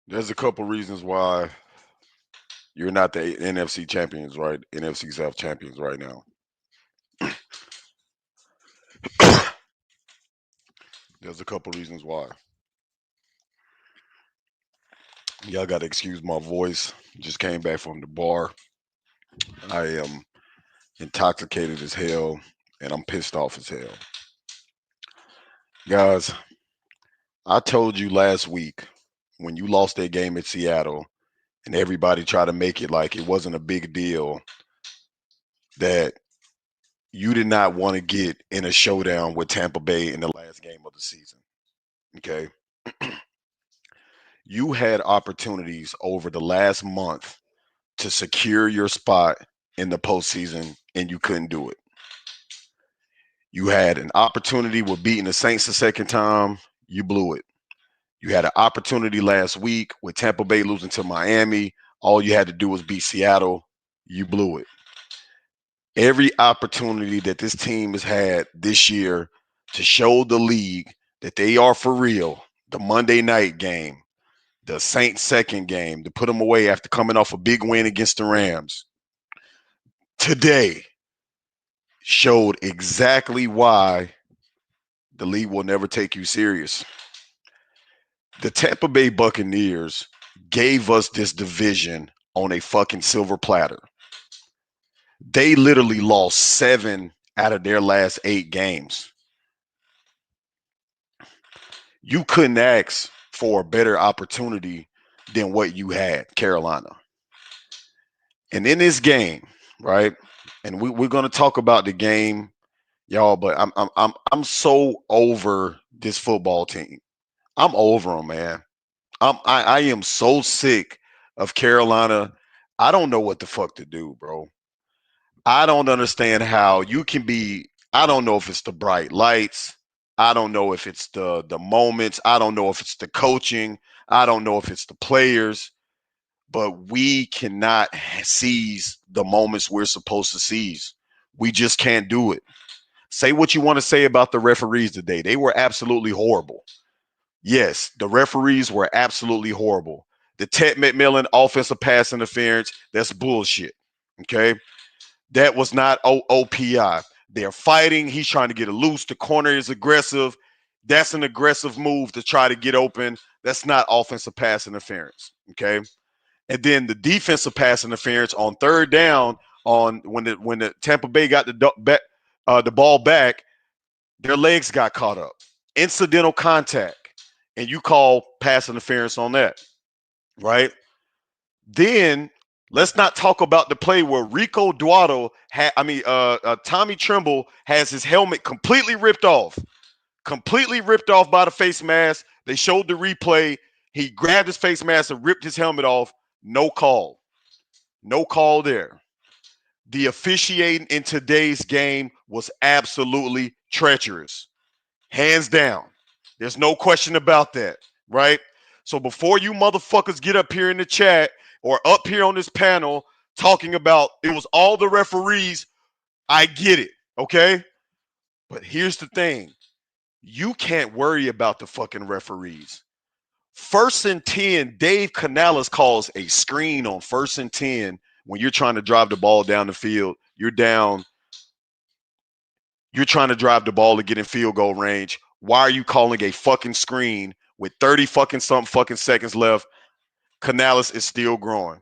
There's a couple reasons why you're not the NFC champions, right? NFC South champions right now. There's a couple reasons why. Y'all got to excuse my voice. Just came back from the bar. I am intoxicated as hell, and I'm pissed off as hell. Guys, I told you last week when you lost that game at Seattle and everybody tried to make it like it wasn't a big deal that you did not want to get in a showdown with Tampa Bay in the last game of the season. Okay. You had opportunities over the last month to secure your spot in the postseason and you couldn't do it. You had an opportunity with beating the Saints the second time, you blew it. You had an opportunity last week with Tampa Bay losing to Miami. All you had to do was beat Seattle. You blew it. Every opportunity that this team has had this year to show the league that they are for real, the Monday night game, the Saints second game, to put them away after coming off a big win against the Rams, today showed exactly why the league will never take you serious. The Tampa Bay Buccaneers gave us this division on a fucking silver platter. They literally lost 7 out of their last 8 games. You couldn't ask for a better opportunity than what you had, Carolina. And in this game, right? And we're gonna talk about the game, y'all. But I'm so over this football team. I'm over them, man. I am so sick of Carolina. I don't know what the fuck to do, bro. I don't understand how you can be. I don't know if it's the bright lights. I don't know if it's the moments. I don't know if it's the coaching. I don't know if it's the players. But we cannot seize the moments we're supposed to seize. We just can't do it. Say what you want to say about the referees today. They were absolutely horrible. Yes, the referees were absolutely horrible. The Ted McMillan offensive pass interference, that's bullshit. Okay. That was not OPI. They're fighting. He's trying to get it loose. The corner is aggressive. That's an aggressive move to try to get open. That's not offensive pass interference. Okay. And then the defensive pass interference on third down on when the Tampa Bay got the ball back, their legs got caught up. Incidental contact. And you call pass interference on that, right? Then let's not talk about the play where Rico Duato Tommy Trimble has his helmet completely ripped off by the face mask. They showed the replay. He grabbed his face mask and ripped his helmet off. No call. No call there. The officiating in today's game was absolutely treacherous. Hands down. There's no question about that, right? So before you motherfuckers get up here in the chat or up here on this panel talking about it was all the referees, I get it, okay? But here's the thing. You can't worry about the fucking referees. First and 10, Dave Canales calls a screen on first and 10 when you're trying to drive the ball down the field. You're down. You're trying to drive the ball to get in field goal range. Why are you calling a fucking screen with 30 fucking something fucking seconds left? Canales is still growing.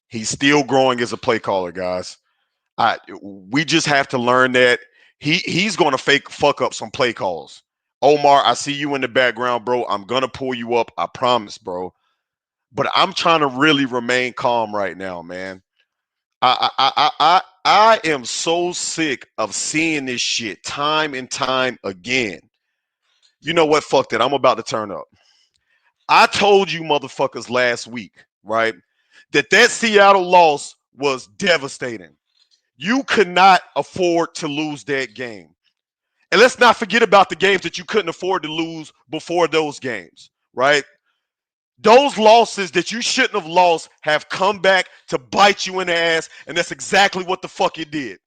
He's still growing as a play caller, guys. We just have to learn that he's going to fuck up some play calls. Omar, I see you in the background, bro. I'm going to pull you up. I promise, bro. But I'm trying to really remain calm right now, man. I am so sick of seeing this shit time and time again. You know what? Fuck that. I'm about to turn up. I told you motherfuckers last week, right, that Seattle loss was devastating. You could not afford to lose that game. And let's not forget about the games that you couldn't afford to lose before those games, right? Those losses that you shouldn't have lost have come back to bite you in the ass, and that's exactly what the fuck it did.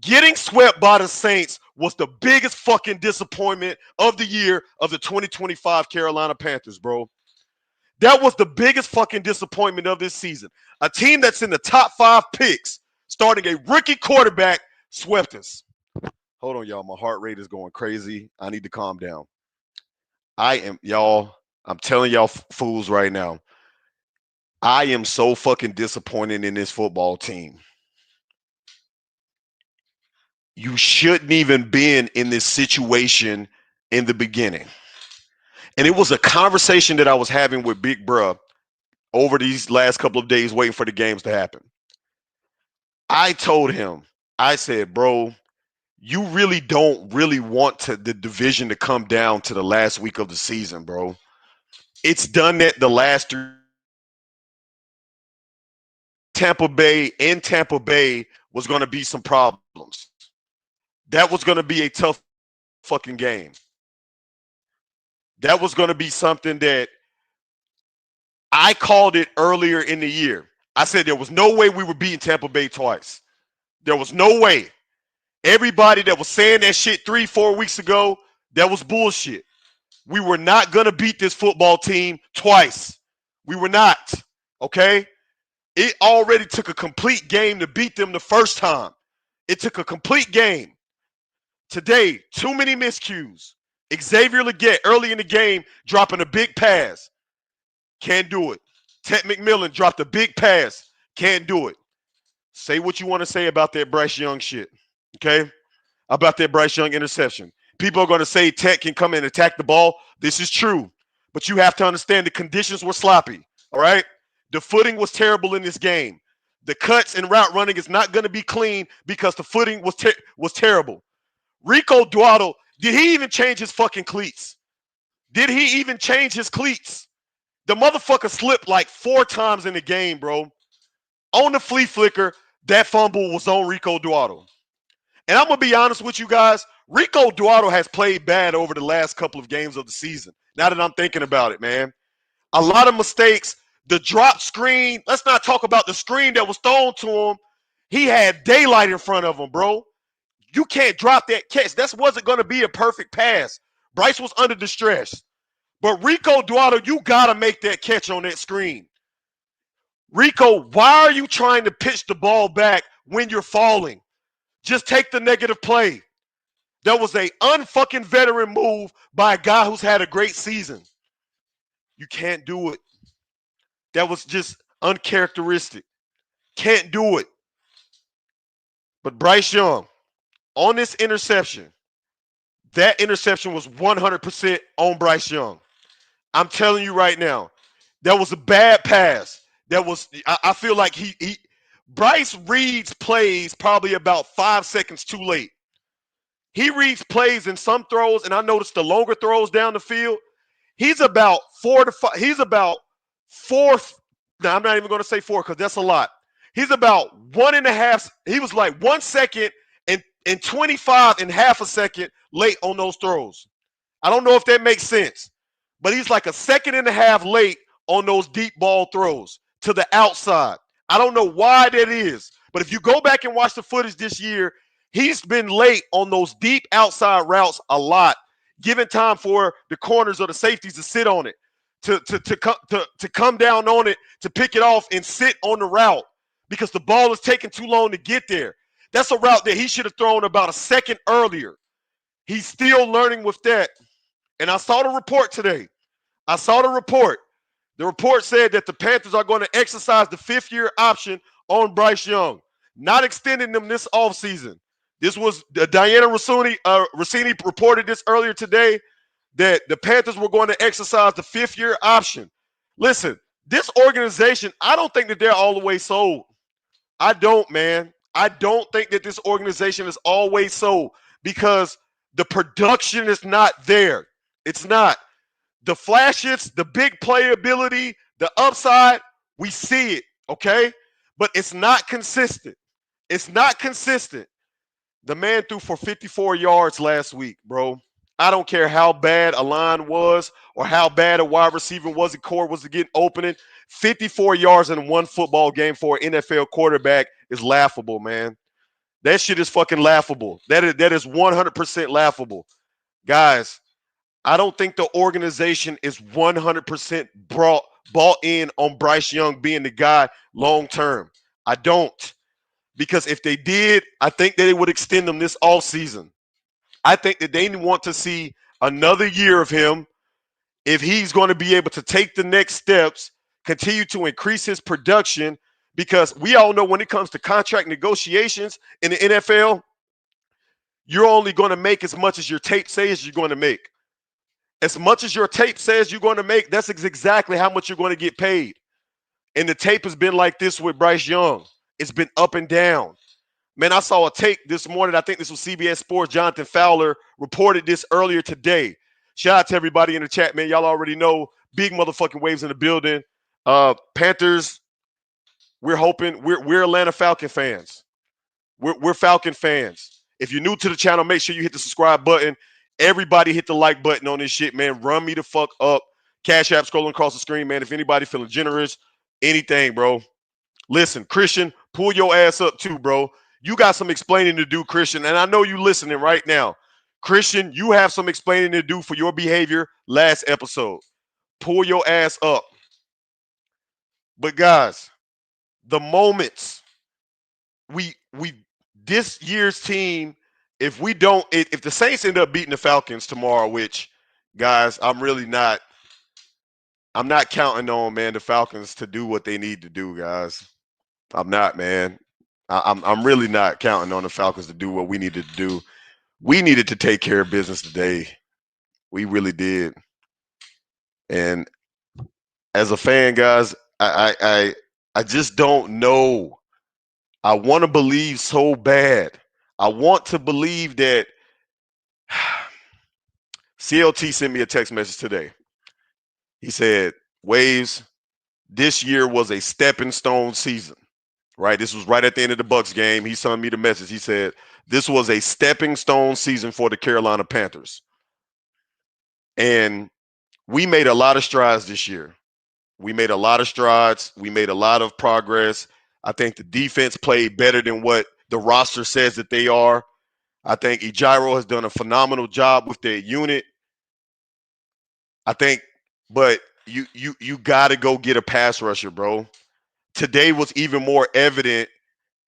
Getting swept by the Saints was the biggest fucking disappointment of the year of the 2025 Carolina Panthers, bro. That was the biggest fucking disappointment of this season. A team that's in the top 5 picks, starting a rookie quarterback, swept us. Hold on, y'all. My heart rate is going crazy. I need to calm down. Y'all, I'm telling y'all fools right now. I am so fucking disappointed in this football team. You shouldn't even been in this situation in the beginning. And it was a conversation that I was having with Big Bruh over these last couple of days waiting for the games to happen. I told him, I said, bro, you really don't really want the division to come down to the last week of the season, bro. It's done that the last 3 Tampa Bay was going to be some problems. That was going to be a tough fucking game. That was going to be something that I called it earlier in the year. I said there was no way we were beating Tampa Bay twice. There was no way. Everybody that was saying that shit 3-4 weeks ago, that was bullshit. We were not going to beat this football team twice. We were not. Okay? It already took a complete game to beat them the first time. It took a complete game. Today, too many miscues. Xavier Legette early in the game dropping a big pass. Can't do it. Ted McMillan dropped a big pass. Can't do it. Say what you want to say about that Bryce Young shit. Okay? About that Bryce Young interception. People are going to say Ted can come and attack the ball. This is true. But you have to understand the conditions were sloppy. All right? The footing was terrible in this game. The cuts and route running is not going to be clean because the footing was terrible. Rico Dowdle, did he even change his fucking cleats? Did he even change his cleats? The motherfucker slipped like 4 times in the game, bro. On the flea flicker, that fumble was on Rico Dowdle. And I'm going to be honest with you guys. Rico Dowdle has played bad over the last couple of games of the season. Now that I'm thinking about it, man. A lot of mistakes. The drop screen. Let's not talk about the screen that was thrown to him. He had daylight in front of him, bro. You can't drop that catch. That wasn't going to be a perfect pass. Bryce was under distress. But Rico Dowdle, you got to make that catch on that screen. Rico, why are you trying to pitch the ball back when you're falling? Just take the negative play. That was a unfucking veteran move by a guy who's had a great season. You can't do it. That was just uncharacteristic. Can't do it. But Bryce Young, on this interception, that interception was 100% on Bryce Young. I'm telling you right now, that was a bad pass. That was, I feel like Bryce reads plays probably about 5 seconds too late. He reads plays in some throws, and I noticed the longer throws down the field. He's about 4 to 5. He's about 4. Now, I'm not even going to say 4 because that's a lot. He's about 1.5. He was like 1 second and 25 and half a second late on those throws. I don't know if that makes sense, but he's like a second and a half late on those deep ball throws to the outside. I don't know why that is, but if you go back and watch the footage this year, he's been late on those deep outside routes a lot, giving time for the corners or the safeties to sit on it, to come down on it, to pick it off and sit on the route because the ball is taking too long to get there. That's a route that he should have thrown about a second earlier. He's still learning with that. And I saw the report today. The report said that the Panthers are going to exercise the 5th-year option on Bryce Young, not extending them this offseason. This was Diana Rossini reported this earlier today that the Panthers were going to exercise the 5th-year option. Listen, this organization, I don't think that they're all the way sold. I don't, man. I don't think that this organization is always sold because the production is not there. It's not. The flashes, the big playability, the upside, we see it, okay? But it's not consistent. It's not consistent. The man threw for 54 yards last week, bro. I don't care how bad a line was or how bad a wide receiver was, a core was to get opening. 54 yards in one football game for an NFL quarterback is laughable, man. That shit is fucking laughable. That is 100% laughable. Guys, I don't think the organization is 100% bought in on Bryce Young being the guy long term. I don't. Because if they did, I think that they would extend him this offseason. I think that they want to see another year of him if he's going to be able to take the next steps, continue to increase his production, because we all know when it comes to contract negotiations in the NFL, you're only going to make as much as your tape says you're going to make. As much as your tape says you're going to make, that's exactly how much you're going to get paid. And the tape has been like this with Bryce Young. It's been up and down. Man, I saw a take this morning. I think this was CBS Sports. Jonathan Fowler reported this earlier today. Shout out to everybody in the chat, man. Y'all already know. Big motherfucking waves in the building. Panthers, we're hoping. We're Atlanta Falcon fans. We're Falcon fans. If you're new to the channel, make sure you hit the subscribe button. Everybody hit the like button on this shit, man. Run me the fuck up. Cash App scrolling across the screen, man. If anybody feeling generous, anything, bro. Listen, Christian, pull your ass up too, bro. You got some explaining to do, Christian, and I know you listening right now. Christian, you have some explaining to do for your behavior last episode. Pull your ass up. But guys, the moments we this year's team, if the Saints end up beating the Falcons tomorrow, which guys, I'm not counting on, man, the Falcons to do what they need to do, guys. I'm not, man. I'm really not counting on the Falcons to do what we needed to do. We needed to take care of business today. We really did. And as a fan, guys, I just don't know. I want to believe so bad. I want to believe that CLT sent me a text message today. He said, Wavez, this year was a stepping stone season. Right? This was right at the end of the Bucs game. He sent me the message. He said, this was a stepping stone season for the Carolina Panthers. And we made a lot of strides this year. We made a lot of strides. We made a lot of progress. I think the defense played better than what the roster says that they are. I think Ejiro has done a phenomenal job with their unit. I think, but you got to go get a pass rusher, bro. Today was even more evident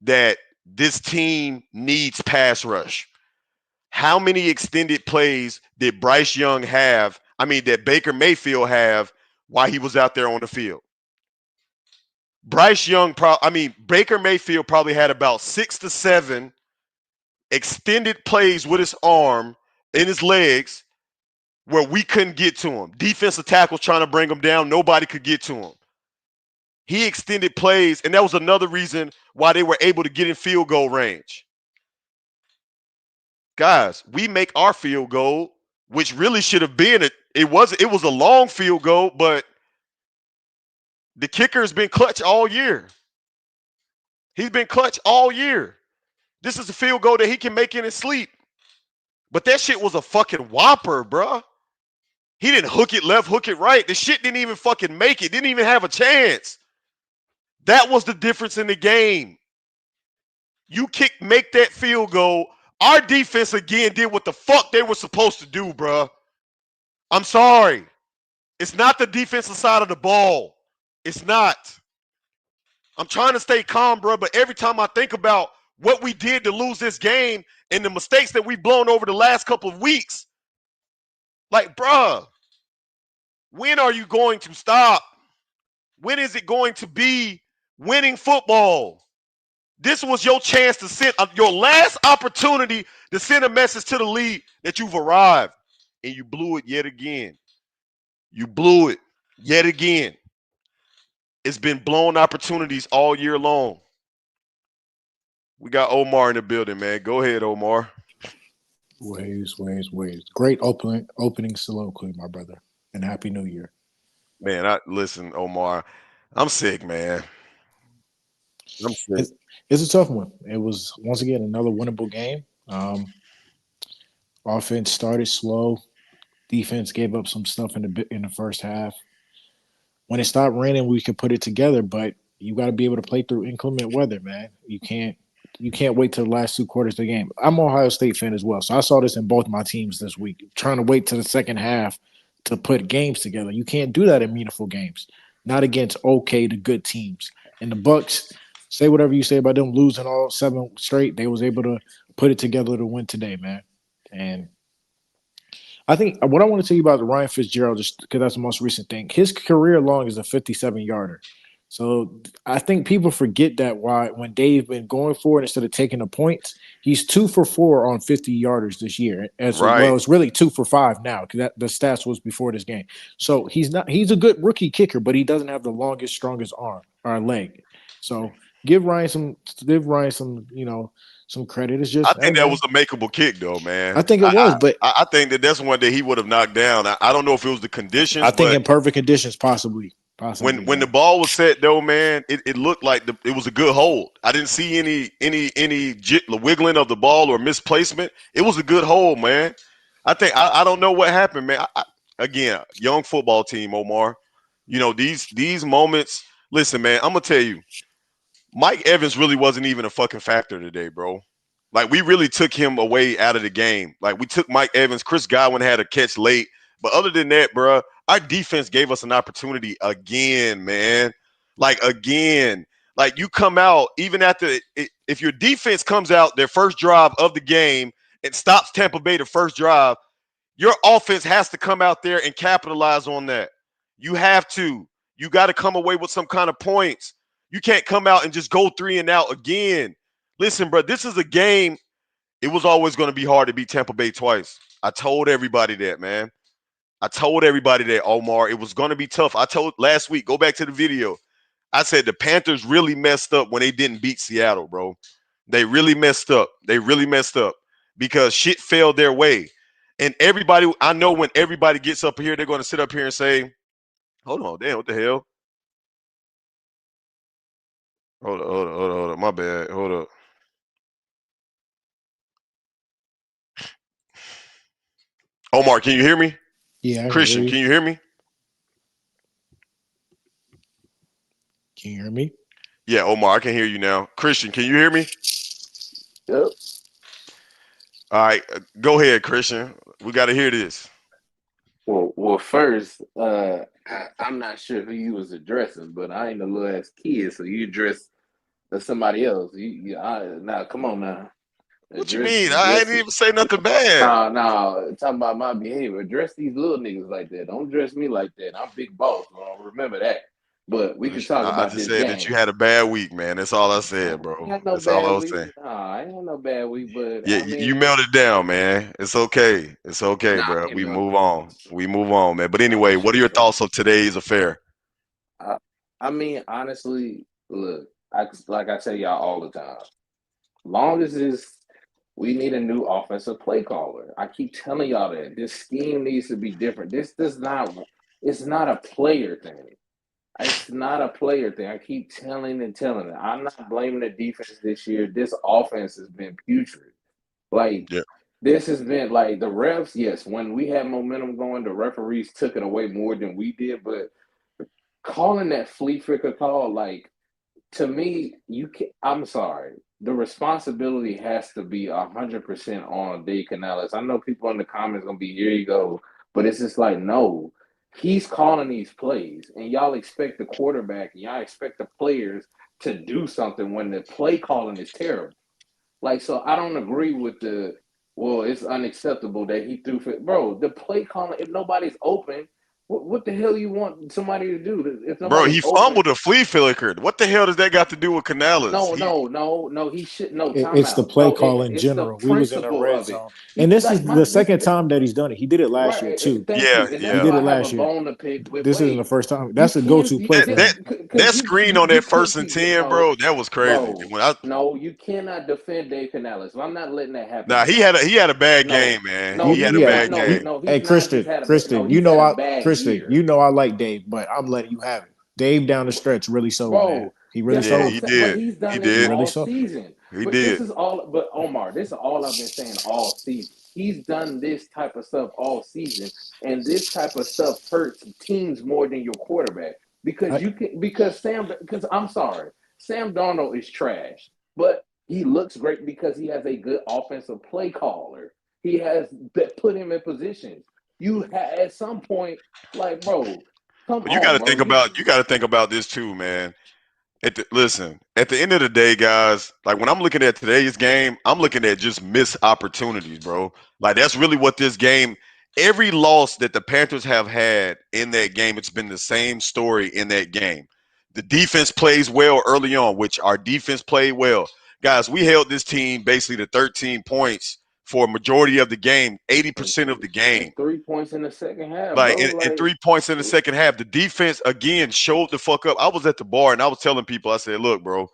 that this team needs pass rush. How many extended plays did Bryce Young have? I mean, that Baker Mayfield have while he was out there on the field? Baker Mayfield probably had about 6 to 7 extended plays with his arm in his legs where we couldn't get to him. Defensive tackles trying to bring him down. Nobody could get to him. He extended plays, and that was another reason why they were able to get in field goal range. Guys, we make our field goal, which really should have been it was a long field goal, but the kicker has been clutch all year. He's been clutch all year. This is a field goal that he can make in his sleep. But that shit was a fucking whopper, bruh. He didn't hook it left, hook it right. The shit didn't even fucking make it. Didn't even have a chance. That was the difference in the game. You make that field goal. Our defense again did what the fuck they were supposed to do, bruh. I'm sorry. It's not the defensive side of the ball. It's not. I'm trying to stay calm, bruh, but every time I think about what we did to lose this game and the mistakes that we've blown over the last couple of weeks, like, bruh, when are you going to stop? When is it going to be winning football? This was your chance to send your last opportunity to send a message to the league that you've arrived, and you blew it yet again. You blew it yet again. It's been blown opportunities all year long. We got Omar in the building, man. Go ahead, Omar. Wavez. Great opening soliloquy, my brother. And Happy New Year. Man, listen, Omar. I'm sick, man. I'm sick. It's a tough one. It was, once again, another winnable game. Offense started slow. Defense gave up some stuff in the first half. When it stopped raining, we could put it together, but you got to be able to play through inclement weather, man. You can't wait till the last 2 quarters of the game. I'm an Ohio State fan as well, so I saw this in both my teams this week, trying to wait till the second half to put games together. You can't do that in meaningful games. not against okay to good teams. And the Bucks, say whatever you say about them losing all 7 straight, they was able to put it together to win today, man. And I think what I want to tell you about Ryan Fitzgerald, just because that's the most recent thing. His career long is a 57-yarder. So I think people forget that why when Dave been going for it instead of taking the points, he's 2 for 4 on 50 yarders this year. As well, Right. it's really 2 for 5 now because that the stats was before this game. So he's a good rookie kicker, but he doesn't have the longest, strongest arm or leg. So give Ryan some some credit. It's I just hey think that was man, a makeable kick, though, I man. think it was, but I think that that's one that he would have knocked down. I don't know if it was the I conditions, think but in perfect conditions, possibly, when the man. ball was set, though, man, it looked like it was a good hold. I didn't see wiggling of the ball or misplacement. It was a good hold, man. I don't know what happened, man. Again, young football team, Omar. You know these moments. Listen, man, I'm gonna tell you. Mike Evans really wasn't even a fucking factor today, bro. Like we really took him away out of the game. Like we took Mike Evans. Chris Godwin had a catch late, but other than that, bro, our defense gave us an opportunity again, man. Like again, like you come out even after if your defense comes out their first drive of the game and stops Tampa Bay the first drive, your offense has to come out there and capitalize on that. You have to. You got to come away with some kind of points. You can't come out and just go 3-and-out again. Listen, bro, this is a game. It was always going to be hard to beat Tampa Bay twice. I told everybody that, man. I told everybody that, Omar. It was going to be tough. I told last week, go back to the video. I said the Panthers really messed up when they didn't beat Seattle, bro. They really messed up. They really messed up because shit fell their way. And everybody, I know when everybody gets up here, they're going to sit up here and say, hold on, damn, what the hell? Hold on. My bad. Hold up. Omar, can you hear me? Yeah, I can hear Christian, you. can you hear me? Can you hear me? Yeah, Omar, I can hear you now. Christian, can you hear me? Yep. All right, go ahead, Christian. We got to hear this. Well, first, I'm not sure who you was addressing, but I ain't a little ass kid, so you address somebody else. Now, come on now, What you mean? I address didn't it. even say nothing bad. No, talking about my behavior. Address these little niggas like that. Don't address me like that. I'm big boss. Remember that. But we can talk I about just this said that game. you had a bad week, man. That's all I said, I bro. ain't had no That's all I bad was week. saying. I ain't had no bad week, but Yeah, I you mean, melted down, man. It's okay. It's okay, nah, bro. I ain't We melted move down. on. We move on, man. But Nah, anyway, what are shit your fine. thoughts on today's affair? I, I mean, honestly, look, like I tell y'all all the time. Long as this, we need a new offensive play caller. I keep telling y'all that this scheme needs to be different. This does not. It's not a player thing. It's not a player thing. I keep telling and telling it. I'm not blaming the defense this year. This offense has been putrid. Like Yeah, this has been like the refs. Yes, when we had momentum going, the referees took it away more than we did. But calling that flea flicker call, like to me, you can. I'm sorry. The responsibility has to be 100% on Dave Canales. I know people in the comments gonna be here you go, but it's just like no. He's calling these plays, and y'all expect the quarterback and y'all expect the players to do something when the play calling is terrible. Like, so I don't agree with the well, it's unacceptable that he threw for bro. The play calling, if nobody's open, what the hell you want somebody to do? If bro. nobody's He open, fumbled a flea flicker. What the hell does that got to do with Canales? no, He, no, no, no. He should no It's the timeout. play No, call in it's the general. We was in a principle red of it. zone, and He this is like the my this second time that he's done it. He did it last year right. too. Thank yeah, you, and He that's yeah. did why it I have a last year. bone to pick with This isn't the Wade. first time. You That's a can't go-to you play That for that this him. because that screen on you that can't first and be 10, no bro. That was crazy. bro. When I No, you cannot defend Dave Canales. I'm not letting that happen Nah, tonight. he had a bad No, game, man. no, He he had a did Yeah, not. bad No, game. he. no, Hey, he's not just Christian, had a bad. No, Christian, you he's know had a I, bad Christian, year. you know I like Dave, but I'm letting you have it. Dave down the stretch really sold, man. Bro, He really that's what Yeah, I'm sold. he saying. But did. he's He done this He did. really all sold. season. He But this did. is all. But Omar, this is all I've been saying all season. He's done this type of stuff all season, and this type of stuff hurts teams more than your quarterback because I, you can. Because Sam. Because I'm sorry, Sam Darnold is trash, but he looks great because he has a good offensive play caller. He has put him in positions. At some point, like bro. Come But you on, got to bro. think about this too, man. Listen, at the end of the day, guys, like when I'm looking at today's game, I'm looking at just missed opportunities, bro. Like that's really what this game. Every loss that the Panthers have had in that game, it's been the same story in that game. The defense plays well early on, which our defense played well. Guys, we held this team basically to 13 points for a majority of the game, and 80% of the game. 3 points in the second half, Like bro. and Like 3 points in the second half. The defense again showed the fuck up. I was at the bar and I was telling people, I said, look, bro,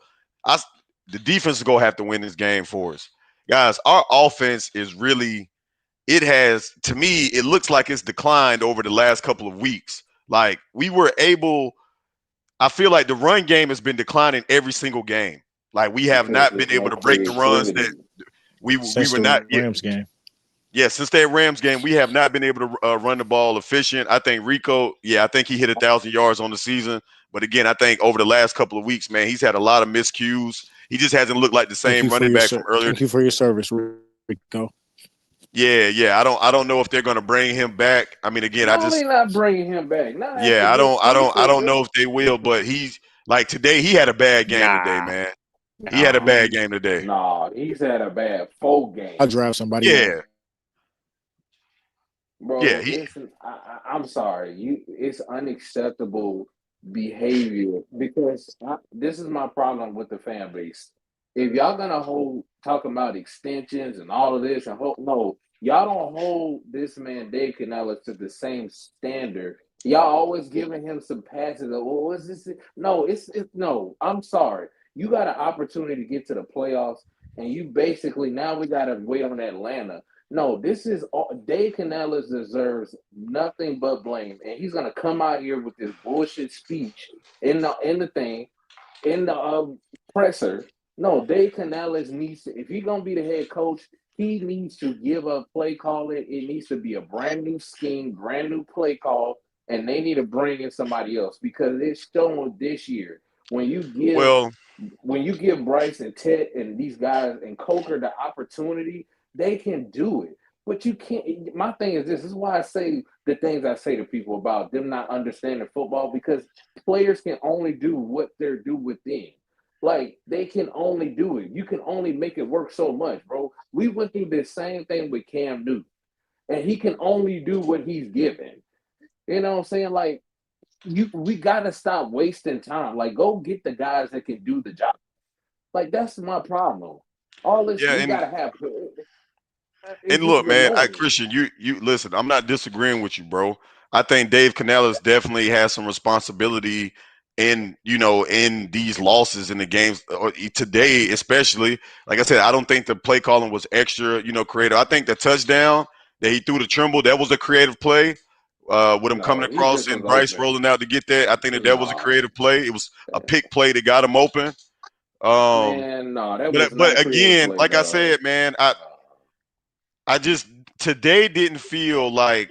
I the defense is gonna have to win this game for us. Guys, our offense is really it has to me, it looks like it's declined over the last couple of weeks. Like we were able, I feel like the run game has been declining every single game. Like we have because not there's been able no to break the runs that creativity. we Since were the not. Rams game. Yeah, since that Rams game, we have not been able to run the ball efficient. I think Rico, yeah, I think he hit 1,000 yards on the season. But again, I think over the last couple of weeks, man, he's had a lot of miscues. He just hasn't looked like the Thank same you for running your back from earlier. thank you for your service, Rico. Yeah. I don't know if they're going to bring him back. I mean, again, No, they're not bringing him back. Not after yeah, I this don't, I flea don't, I don't flicker. know if they will. But he's like today, he had a bad game today, Nah, man. He had a nah. bad game today. Nah, he's had a bad 4 games. I'll draft somebody else. Yeah, yeah, Bro, he. I'm sorry. It's unacceptable behavior because this is my problem with the fan base. If y'all gonna talk about extensions and all of this and no, y'all don't hold this man Dave Canales to the same standard. Y'all always giving him some passes. Of, well, what's this? No, it's no. I'm sorry. You got an opportunity to get to the playoffs, and you basically now we gotta wait on Atlanta. No, this is Dave Canales deserves nothing but blame, and he's gonna come out here with this bullshit speech in the thing in the presser. No, Dave Canales needs to. If he's gonna be the head coach, he needs to give up play calling. It needs to be a brand new scheme, brand new play call, and they need to bring in somebody else because it's shown this year when you give Well, Bryce and Ted and these guys and Coker the opportunity, they can do it. But you can't. My thing is this is why I say the things I say to people about them not understanding football because players can only do what they're due within. Like they can only do it. You can only make it work so much, bro. We went through the same thing with Cam Newton, and he can only do what he's given. You know what I'm saying? Like we gotta stop wasting time. Like go get the guys that can do the job. Like that's my problem. All this yeah, we and gotta have. And It's just look, man, annoying. Christian, you listen. I'm not disagreeing with you, bro. I think Dave Canales definitely has some responsibility in these losses in the games today, especially. Like I said, I don't think the play calling was extra, creative. I think the touchdown that he threw to Trimble that was a creative play. With him coming No, he across just was and Bryce open. rolling out to get that, I think that was a No, creative play. It was a pick play that got him open. Um, man, no, that but was not a but creative again, play, like I dog. said, man, I just today didn't feel like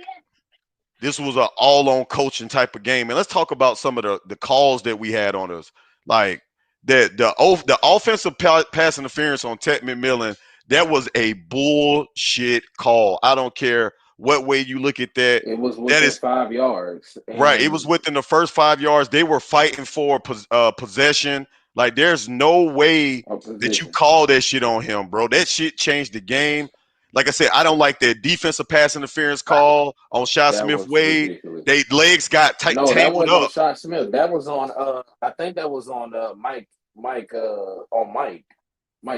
this was an all on coaching type of game. And let's talk about some of the calls that we had on us. Like the offensive pass interference on Ted McMillan, that was a bullshit call. I don't care what way you look at that. It was That within is 5 yards, right. It was and within the first 5 yards. They were fighting for possession. Like there's no way a that you position call that shit on him, bro. That shit changed the game. Like I said, I don't like that defensive pass interference call on Shy that Smith was Wade. ridiculous. They legs got No, that tangled wasn't on up. Shot Smith. That was on. I think that was on Mike. On Mike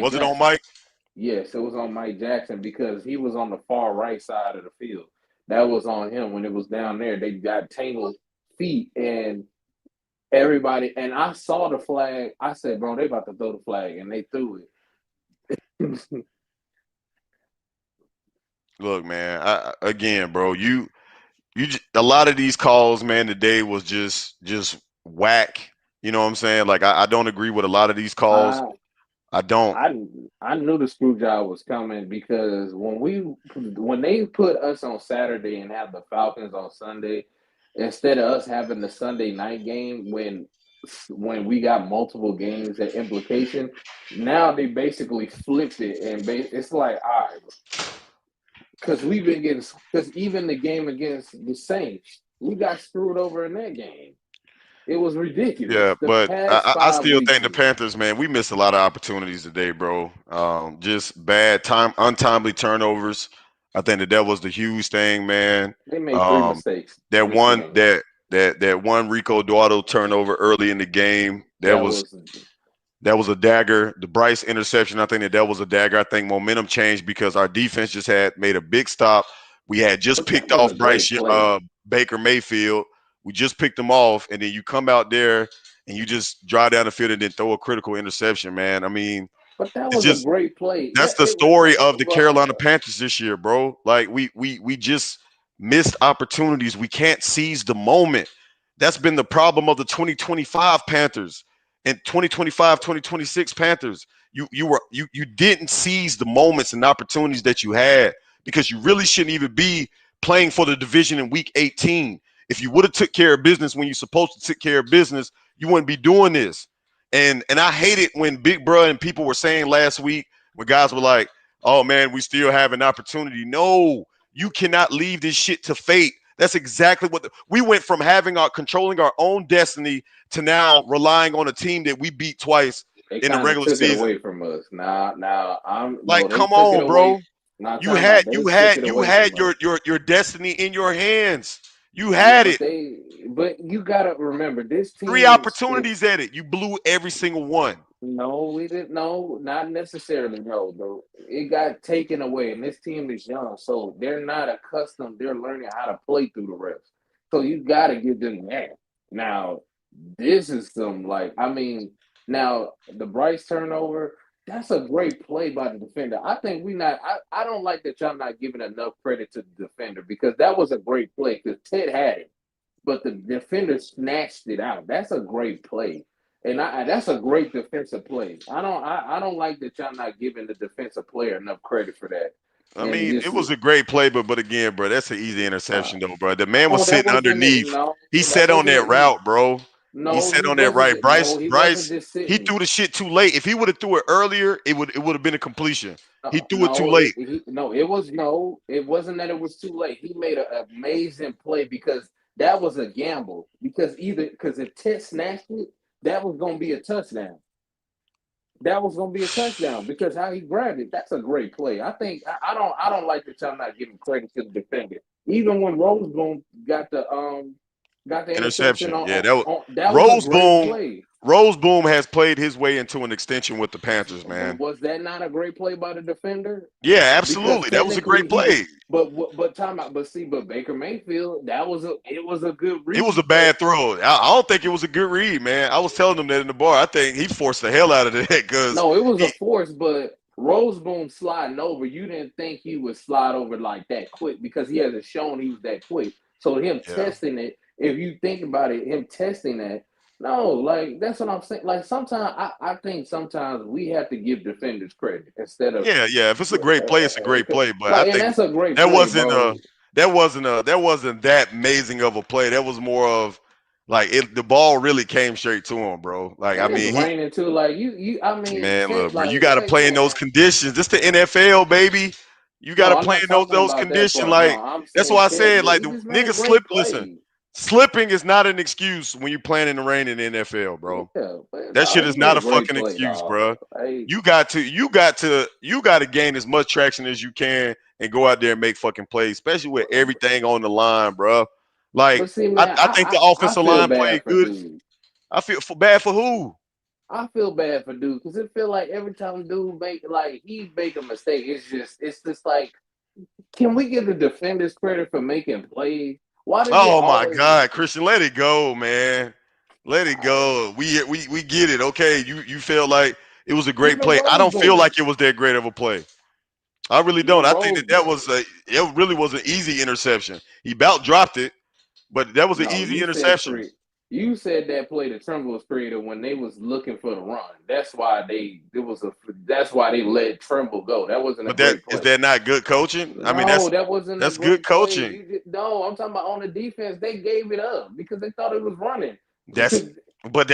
Was it on Jackson. Mike? Yes, it was on Mike Jackson because he was on the far right side of the field. That was on him when it was down there. They got tangled feet and everybody. And I saw the flag. I said, "Bro, they about to throw the flag," and they threw it. Look, man. Again, bro. A lot of these calls, man, today was just whack. You know what I'm saying? Like I don't agree with a lot of these calls. I I don't. I I knew the screw job was coming because when they put us on Saturday and have the Falcons on Sunday, instead of us having the Sunday night game when we got multiple games at implication, now they basically flipped it and it's like all right because we've been getting because even the game against the Saints. We got screwed over in that game. It was Yeah, ridiculous. The but past I five still weeks, think the Panthers, man, we missed a lot of opportunities today, bro. Just bad time, untimely turnovers. I think that was the huge thing, man. they made three Um, mistakes that this one game. that one Rico Duardo turnover early in the game, That was that was a dagger. The Bryce interception, I think that was a dagger. I think momentum changed because our defense just had made a big stop. We had just but that picked was a off great play. Baker Mayfield. We just picked him off, and then you come out there and you just drive down the field and then throw a critical interception, man. I mean, But that it's was a just great play. that's That the it, story of the bro. Carolina Panthers this year, bro. Like we just missed opportunities. We can't seize the moment. That's been the problem of the 2025 Panthers and 2025, 2026 Panthers. You didn't seize the moments and opportunities that you had because you really shouldn't even be playing for the division in week 18. If you would have took care of business when you're supposed to take care of business, you wouldn't be doing this. And I hate it when Big Bro and people were saying last week when guys were like, "Oh man, we still have an opportunity." No, you cannot leave this shit to fate. That's exactly what we went from having our controlling our own destiny to now relying on a team that we beat twice They in the kind of regular took it season. away from us. Now I'm Like, no, they come took it on, away. bro. Not You talking had about they you took had it you away had from us. your destiny in your hands. You Yeah, had it. but you gotta remember this Three team is opportunities at it. You blew every single one. no, we didn't. No, not necessarily. No, though it got taken away, and this team is young, so they're not accustomed. They're learning how to play through the reps. So you got to give them that. Now, this is some like I mean, now the Bryce turnover. That's a great play by the defender. I think we not. I don't like that y'all not giving enough credit to the defender because that was a great play because Ted had it but the defender snatched it out. That's a great play. And that's a great defensive play. I don't like that y'all not giving the defensive player enough credit for that. I And mean, it just was a great play, but again, bro, that's an easy uh, interception, though, bro. The man was no, that sitting wasn't it. underneath. No, He that sat on wasn't that it. route, bro. He No, sat he on that right. wasn't. No, he wasn't Bryce, just he sitting. threw the shit too late. If he would have threw it earlier, it would have been a completion. He threw it too No, late. it was no, it wasn't that it was too late. He made an amazing play because that was a gamble. Because if Ted snatched it, that was gonna be a touchdown. That was gonna be a touchdown because how he grabbed it. That's a great play. I think I don't like that y'all not giving credit to the defender. Even when Roseboom got the interception Interception. Yeah, that was on that was a Rose great Boom. play. Rose Boom has played his way into an extension with the Panthers, But man. was that not a great play by the defender? Yeah, Because absolutely. That was a great technically he was, play. but time out. But Baker Mayfield, it was a good It was a read, but bad throw. I don't think it was a good read, man. I was telling them that in the bar. I think he forced the hell out of that because no, it was he, a force. But Roseboom sliding over, you didn't think he would slide over like that quick because he hasn't shown he was that quick. So him yeah. testing it, if you think about it, him testing that. No, like that's what I'm saying. Like sometimes I think sometimes we have to give defenders credit instead of Yeah, yeah. If it's a great play, it's a great play. But I like, and think that's a great that play, wasn't bro. that wasn't that amazing of a play. That was more of like the ball really came straight to him, bro. Like I And it's mean, he raining too. Like I mean, man, look, bro, you got to like, play in those man. conditions. This the NFL, baby. You got No, to I'm play not in those talking about that conditions. part. No, Like I'm that's saying why I Ted. said Yeah, like he the just made a niggas slip. great Listen, play. slipping is not an excuse when you're playing in the rain in the NFL, bro. Yeah, but That shit no, is he made not a a great fucking play, excuse, dog. bro. Hey, You got to gain as much traction as you can and go out there and make fucking plays, especially with everything on the line, bro. Like but see, I, man, I think the I offensive feel line bad played for good. dude. I feel bad for who? I feel bad for dude because it feel like every time dude make a mistake, it's just like, can we give the defenders credit for making plays? Why does it Oh my always? God, Christian, let it go, man. Let it go. We get it. Okay, you feel like it was a great Even play. I Rose don't feel Boom, like it was that great of a play. I really don't. even I think Rose that Boom. was it really was an easy interception. He about dropped it, but that was an No, easy interception. you said that play the Tremble was created when they was looking for the run. That's why that's why they let Tremble go. That wasn't a But that great is play. that not good coaching? I mean, No, that wasn't a that's good great play. coaching. No, I'm talking about on the defense. They gave it up because they thought it was running. That's But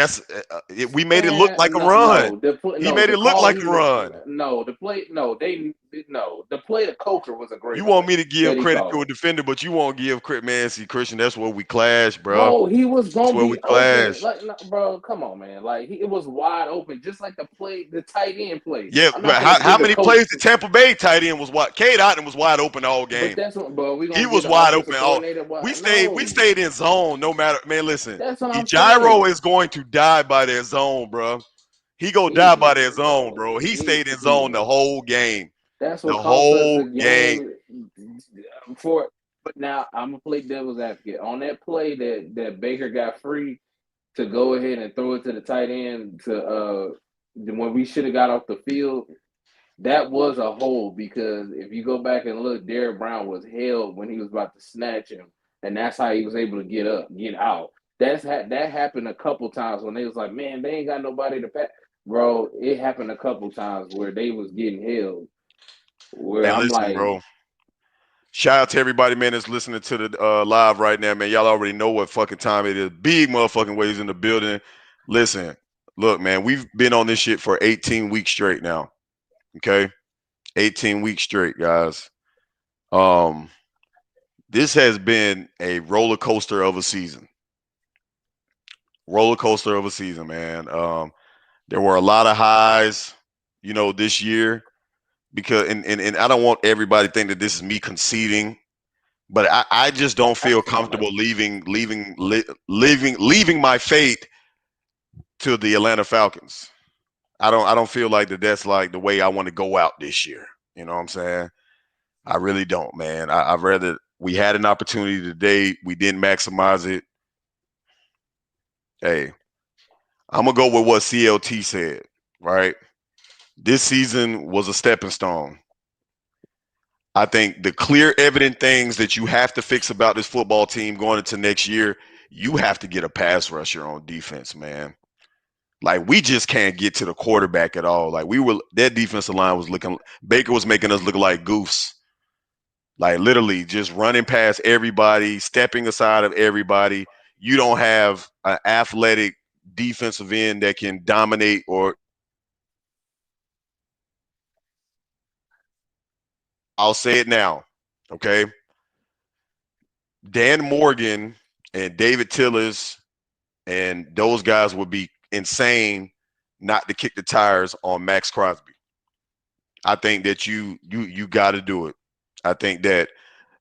we made it look like Man, a no, run. no, He made the it look call like he a was run. no the play no they no the play the culture was a You great want play me to that give he credit to a called. defender, but you won't give credit, man. See, Christian, that's where we clash, bro. Bro, he was That's gonna where we be open. clash. Like, no, bro, come on, man. Like, it was wide open, just like the tight end play. Yeah, I'm not but gonna how give the many coach, plays the Tampa Bay tight end was wide? Cade Otton was wide open all but game. that's what, bro. We He gonna get was the wide open offensive all. coordinator. We Why? stayed. We No, stayed in zone no matter. Man, listen. that's what I'm Gyro saying. is going to die by that zone, bro. He go die He by that is, zone, bro. bro. He He stayed in zone the is. whole game. That's The what cost us the whole game. game. For but now I'm gonna play devil's advocate on that play that Baker got free to go ahead and throw it to the tight end to when we should have got off the field. That was a hold because if you go back and look, Derrick Brown was held when he was about to snatch him, and that's how he was able to get out. That happened a couple times when they was like, man, they ain't got nobody to pass. Bro, it happened a couple times where they was getting held. Where And I'm listen, like, bro. Shout out to everybody, man, that's listening to the live right now, man. Y'all already know what fucking time it is. Big motherfucking waves in the building. Listen, look, man, we've been on this shit for 18 weeks straight now. Okay, 18 weeks straight, guys. Um, this has been a roller coaster of a season. Roller coaster of a season, man. There were a lot of highs, this year because and I don't want everybody to think that this is me conceding, but I just don't feel comfortable leaving my fate to the Atlanta Falcons. I don't feel like that's like the way I want to go out this year. You know what I'm saying? I really don't, man. I'd rather we had an opportunity today, we didn't maximize it. Hey, I'm gonna go with what CLT said, right? This season was a stepping stone. I think the clear, evident things that you have to fix about this football team going into next year, you have to get a pass rusher on defense, man. Like we just can't get to the quarterback at all. Like that defensive line was looking. Baker was making us look like goofs. Like literally just running past everybody, stepping aside of everybody. You don't have an athletic defensive end that can dominate or I'll say it now. Okay. Dan Morgan and David Tillers and those guys would be insane not to kick the tires on Max Crosby. I think that you got to do it. I think that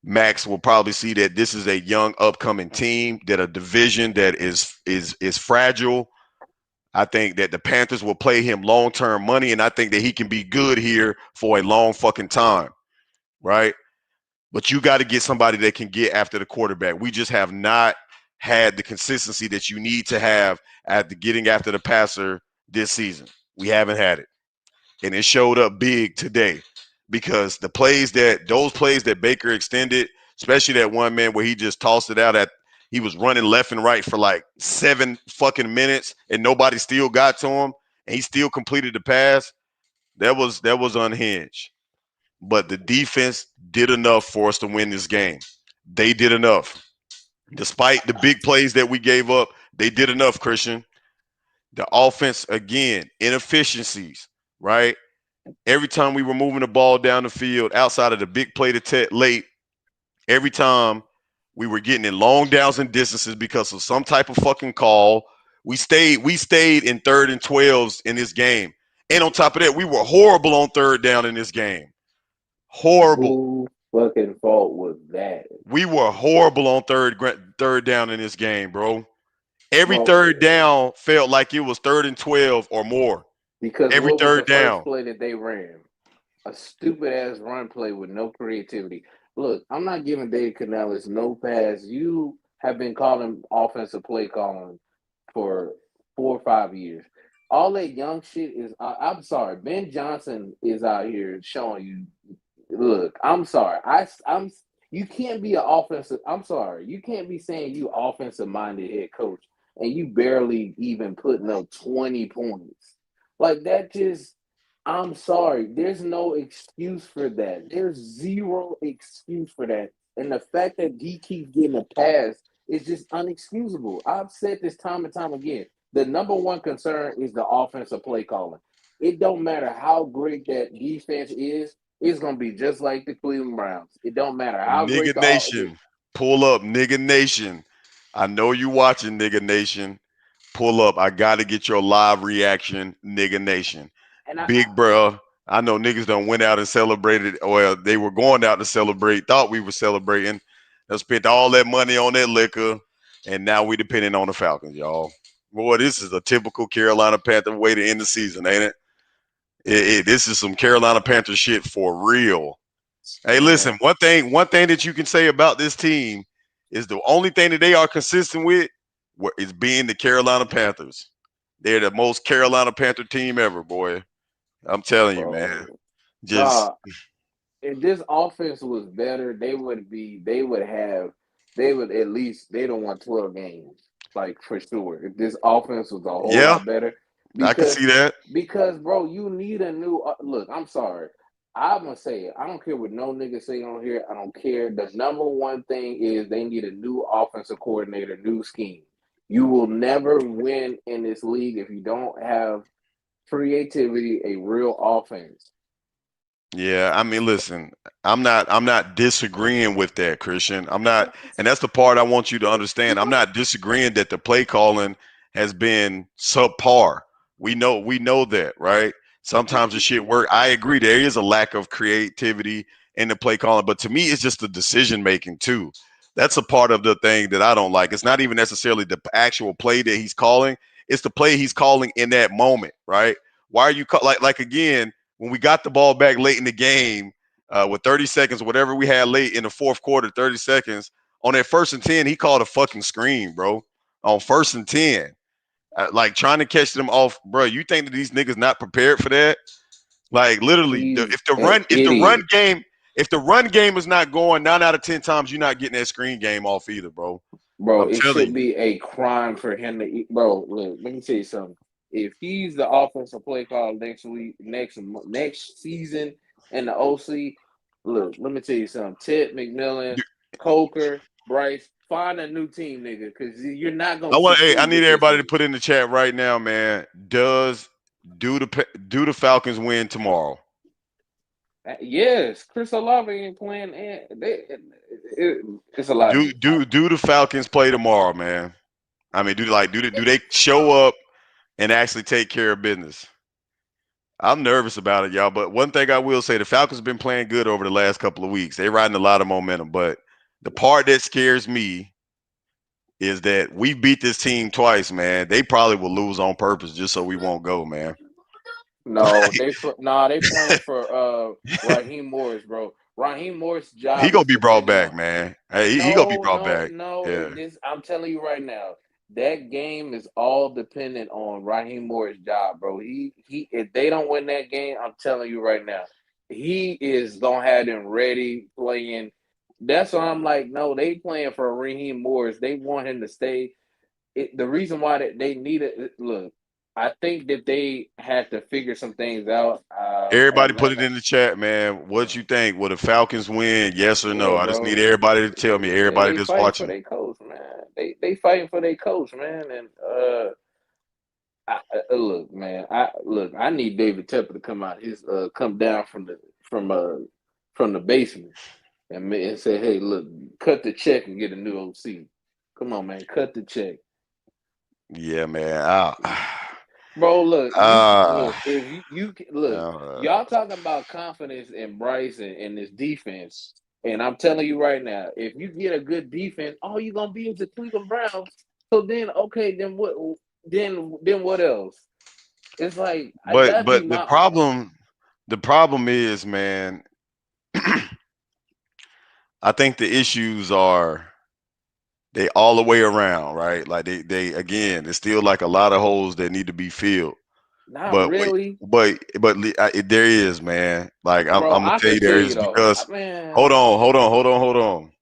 Max will probably see that this is a young upcoming team, that a division that is fragile. I think that the Panthers will play him long-term money, and I think that he can be good here for a long fucking time, right? But you got to get somebody that can get after the quarterback. We just have not had the consistency that you need to have at the getting after the passer this season. We haven't had it. And it showed up big today because those plays that Baker extended, especially that one man where he just tossed it out he was running left and right for like 7 fucking minutes and nobody still got to him and he still completed the pass. That was unhinged. But the defense did enough for us to win this game. They did enough. Despite the big plays that we gave up, they did enough, Christian. The offense, again, inefficiencies, right? Every time we were moving the ball down the field, outside of the big play to late, every time we were getting in long downs and distances because of some type of fucking call. We stayed in 3rd and 12s in this game. And on top of that, we were horrible on 3rd down in this game. Horrible. who fucking fault was that, We were horrible on third down in this game, bro. Every bro? 3rd down felt like it was 3rd and 12 or more. Because Every what was the third first down. play that they ran? A stupid ass run play with no creativity. Look, I'm not giving Dave Canales no pass. You have been calling offensive play calling for 4 or 5 years. All that young shit is. I'm sorry, Ben Johnson is out here showing you. Look, I'm sorry. I'm. You can't be an offensive. I'm sorry. You can't be saying you offensive minded head coach and you barely even putting up 20 points. Like that just I'm sorry. There's no excuse for that. There's zero excuse for that. And the fact that he keeps getting a pass is just unexcusable. I've said this time and time again. The number one concern is the offensive play calling. It don't matter how great that defense is, it's gonna be just like the Cleveland Browns. It don't matter how great Nigga the Nation, pull up, nigga Nation. I know you watching, nigga Nation. Pull up. I got to get your live reaction, nigga Nation. and I Big bro, I know niggas done went out and celebrated. Well, they were going out to celebrate. Thought we were celebrating. They spent all that money on that liquor, and now we depending on the Falcons, y'all. Boy, this is a typical Carolina Panther way to end the season, ain't it? This is some Carolina Panther shit for real. Hey, man, listen, one thing that you can say about this team is the only thing that they are consistent with is being the Carolina Panthers. They're the most Carolina Panther team ever, boy. I'm telling you, man. bro. Just Nah, if this offense was better, they would at least they don't want 12 games, like for sure. If this offense was a whole yeah, lot better, I can because see that. bro, you need a new look. I'm sorry, I'm gonna say it. I don't care what no nigga say on here. I don't care. The number one thing is they need a new offensive coordinator, new scheme. You will never win in this league if you don't have creativity, a real offense. Yeah, I mean, listen, I'm not disagreeing with that, Christian. I'm not, and that's the part I want you to understand. I'm not disagreeing that the play calling has been subpar. We know that, right? Sometimes the shit work. I agree there is a lack of creativity in the play calling, but to me it's just the decision making too. That's a part of the thing that I don't like. It's not even necessarily the actual play that he's calling. It's the play he's calling in that moment, right? Why are you like again? When we got the ball back late in the game with 30 seconds, whatever we had late in the fourth quarter, 30 seconds, on that 1st and 10, he called a fucking screen, bro. On 1st and 10. Like trying to catch them off, bro. You think that these niggas not prepared for that? Like literally, He's if the an run, idiot. if the run game is not going 9 out of 10 times, you're not getting that screen game off either, bro. Bro, I'm it telling should you. be a crime for him to eat. Bro, look, let me tell you something. If he's the offensive play call next week, next season, and the OC, look, let me tell you something. Ted McMillan, Coker, Bryce, find a new team, nigga, because you're not gonna Hey, I succeed need with this everybody to nigga. put in the chat right now, man. Do the Falcons win tomorrow? Yes, Chris Olave ain't playing, and it's a lot of Do ifs. do do the Falcons play tomorrow, man? I mean, do they show up and actually take care of business? I'm nervous about it, y'all. But one thing I will say, the Falcons have been playing good over the last couple of weeks. They're riding a lot of momentum. But the part that scares me is that we beat this team twice, man. They probably will lose on purpose just so we won't go, man. No, they playing for Raheem Morris, bro. Raheem Morris' He job gonna is be brought dependent back, on. man. Hey, he gonna be No, brought no, back. no. Yeah. This I'm telling you right now. That game is all dependent on Raheem Morris' job, bro. He if they don't win that game, I'm telling you right now, he is gonna have them ready playing. That's why I'm like, no, they playing for Raheem Morris. They want him to stay. The reason why they need it, look, I think that they had to figure some things out. Everybody put it Atlanta, in the chat, man. What you think? Will the Falcons win? Yes or no? look, I just need bro, everybody to tell me. Everybody they that's fighting for watching. their coach, man. They fighting for their coach, man. And look, man, I need David Tepper to come out his come down from uh from the basement and say, hey, look, cut the check and get a new OC. Come on, man, cut the check. Yeah, man. Bro, look, Ah, look. If look, uh, y'all talking about confidence in Bryce and this defense, and I'm telling you right now, if you get a good defense, all you're gonna be is the Cleveland Browns. So then, okay, then what? Then what else? It's like but that'd be but the my problem is, man. I think the issues are they all the way around, right? Like they again, it's still like a lot of holes that need to be filled. not But wait, really, there is, man. Like bro. I'm gonna I tell can you, tell there you is though, because hold man. on, hold on, hold on, hold on.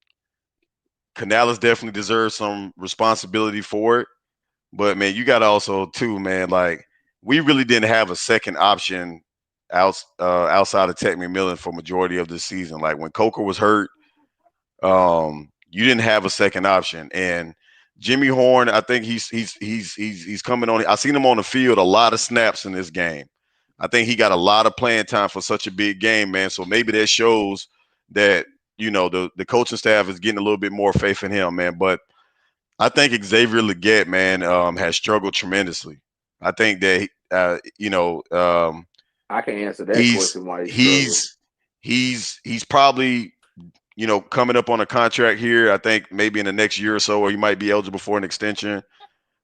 Canales definitely deserves some responsibility for it. But man, you got to also too, man. Like we really didn't have a second option outside of Tech McMillan for majority of the season. Like when Coker was hurt, you didn't have a second option, and Jimmy Horn, I think he's coming on. I seen him on the field a lot of snaps in this game. I think he got a lot of playing time for such a big game, man. So maybe that shows that the coaching staff is getting a little bit more faith in him, man. But I think Xavier Legette, man, has struggled tremendously. I think that I can answer that he's question why he struggled. he's he's probably coming up on a contract here. I think maybe in the next year or so, or he might be eligible for an extension.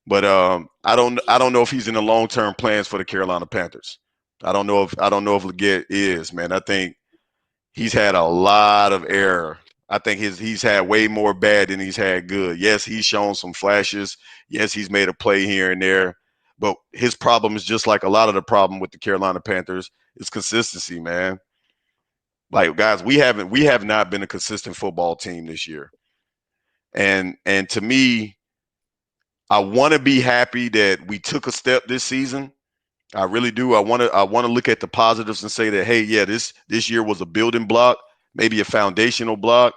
But I don't know if he's in the long term plans for the Carolina Panthers. I don't know if Legette is, man. I think he's had a lot of error. I think he's had way more bad than he's had good. Yes, he's shown some flashes. Yes, he's made a play here and there. But his problem is just like a lot of the problem with the Carolina Panthers. It's consistency, man. Like guys, we have not been a consistent football team this year. And to me, I want to be happy that we took a step this season. I really do. I want to look at the positives and say that, hey, yeah, this year was a building block, maybe a foundational block.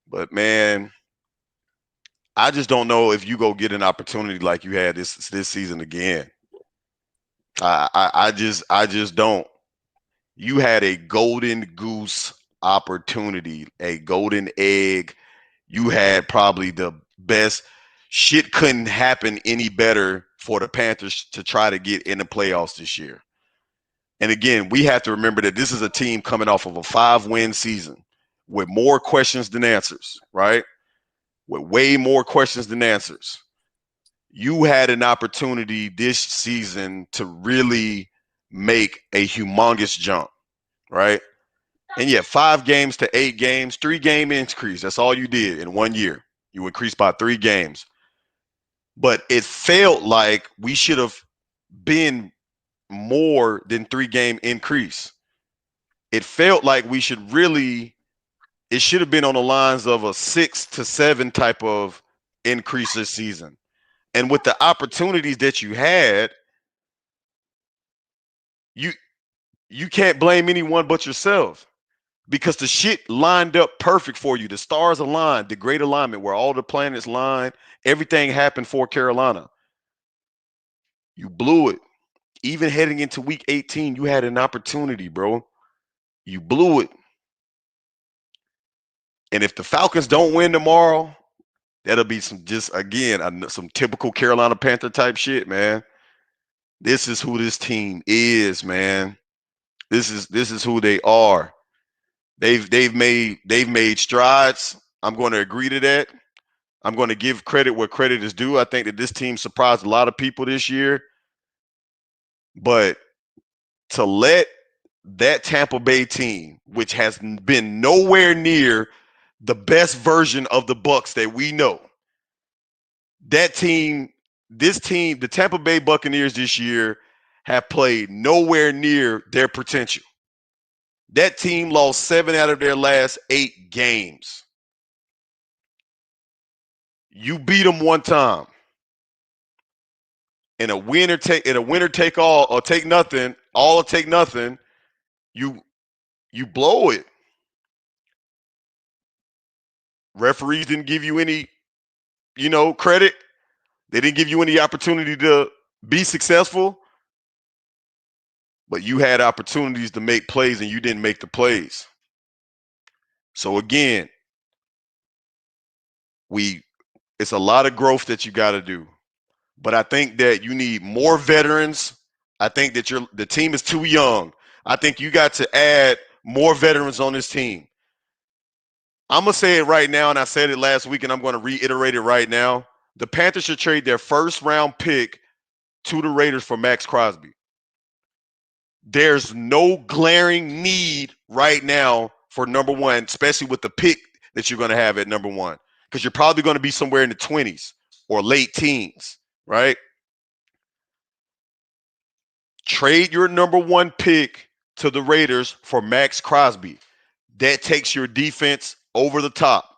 But man, I just don't know if you go get an opportunity like you had this season again. I just don't. You had a golden goose opportunity, a golden egg. You had probably the best. Shit couldn't happen any better for the Panthers to try to get in the playoffs this year. And again, we have to remember that this is a team coming off of a 5-win season with more questions than answers, right? With way more questions than answers. You had an opportunity this season to really make a humongous jump, right? And yeah, 5 games to 8 games, 3-game increase. That's all you did in 1 year. You increased by 3 games. But it felt like we should have been more than 3-game increase. It felt like it should have been on the lines of a 6 to 7 type of increase this season. And with the opportunities that you had, you you can't blame anyone but yourself because the shit lined up perfect for you. The stars aligned, the great alignment where all the planets lined, everything happened for Carolina. You blew it. Even heading into week 18, you had an opportunity, bro. You blew it. And if the Falcons don't win tomorrow, that'll be some just again some typical Carolina Panther type shit, man. This is who this team is, man. This is who they are. They've made strides. I'm going to agree to that. I'm going to give credit where credit is due. I think that this team surprised a lot of people this year, but to let that Tampa Bay team, which has been nowhere near the best version of the Bucks that we know, that team, this team, the Tampa Bay Buccaneers this year have played nowhere near their potential. That team lost 7 out of their last 8 games. You beat them one time in a winner take all or take nothing, all or take nothing. You you blow it. Referees didn't give you any, credit. They didn't give you any opportunity to be successful, but you had opportunities to make plays and you didn't make the plays. So again, we it's a lot of growth that you got to do. But I think that you need more veterans. I think that the team is too young. I think you got to add more veterans on this team. I'm gonna say it right now, and I said it last week, and I'm going to reiterate it right now. The Panthers should trade their first round pick to the Raiders for Max Crosby. There's no glaring need right now for number one, especially with the pick that you're going to have at number one, because you're probably going to be somewhere in the 20s or late teens, right? Trade your number one pick to the Raiders for Max Crosby. That takes your defense over the top.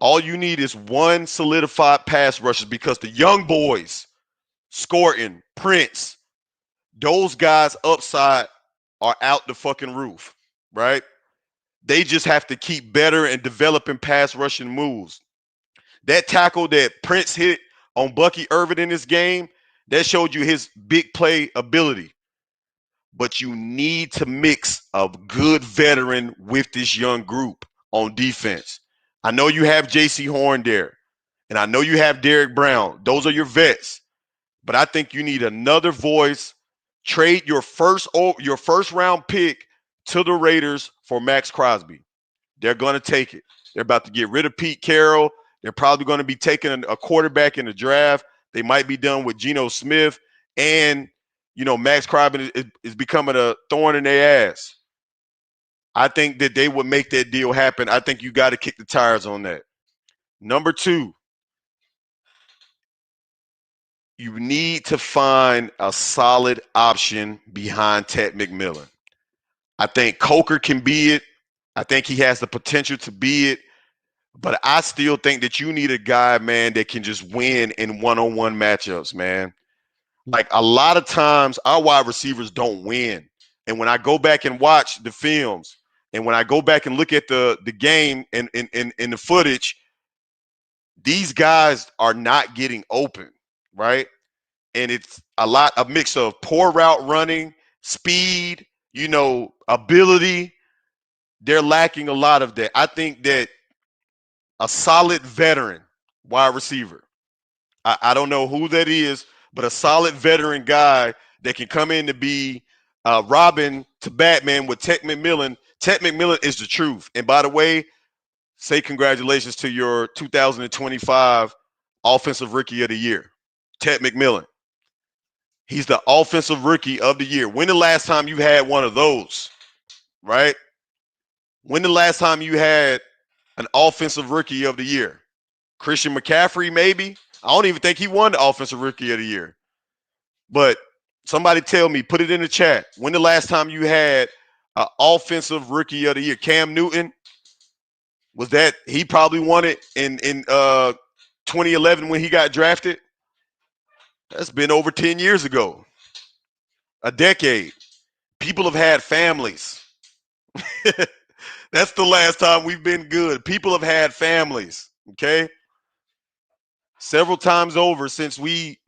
All you need is one solidified pass rusher because the young boys, Scorton, Prince, those guys upside are out the fucking roof, right? They just have to keep better and developing pass rushing moves. That tackle that Prince hit on Bucky Irvin in this game, that showed you his big play ability. But you need to mix a good veteran with this young group on defense. I know you have J.C. Horn there, and I know you have Derek Brown. Those are your vets. But I think you need another voice. Trade your first round pick to the Raiders for Max Crosby. They're going to take it. They're about to get rid of Pete Carroll. They're probably going to be taking a quarterback in the draft. They might be done with Geno Smith. And, Max Crosby is becoming a thorn in their ass. I think that they would make that deal happen. I think you got to kick the tires on that. Number two, you need to find a solid option behind Ted McMillan. I think Coker can be it. I think he has the potential to be it. But I still think that you need a guy, man, that can just win in one-on-one matchups, man. Like a lot of times our wide receivers don't win. And when I go back and watch the films, and when I go back and look at the game and in the footage, these guys are not getting open, right? And it's a mix of poor route running, speed, ability. They're lacking a lot of that. I think that a solid veteran wide receiver, I don't know who that is, but a solid veteran guy that can come in to be Robin to Batman with Ted McMillan. Ted McMillan is the truth. And by the way, say congratulations to your 2025 Offensive Rookie of the Year, Ted McMillan. He's the Offensive Rookie of the Year. When the last time you had one of those, right? When the last time you had an Offensive Rookie of the Year? Christian McCaffrey, maybe? I don't even think he won the Offensive Rookie of the Year. But somebody tell me, put it in the chat. When the last time you had an Offensive Rookie of the Year? Cam Newton? Was that he probably won it in 2011 when he got drafted? That's been over 10 years ago. A decade. People have had families. That's the last time we've been good. People have had families, okay? Several times over since we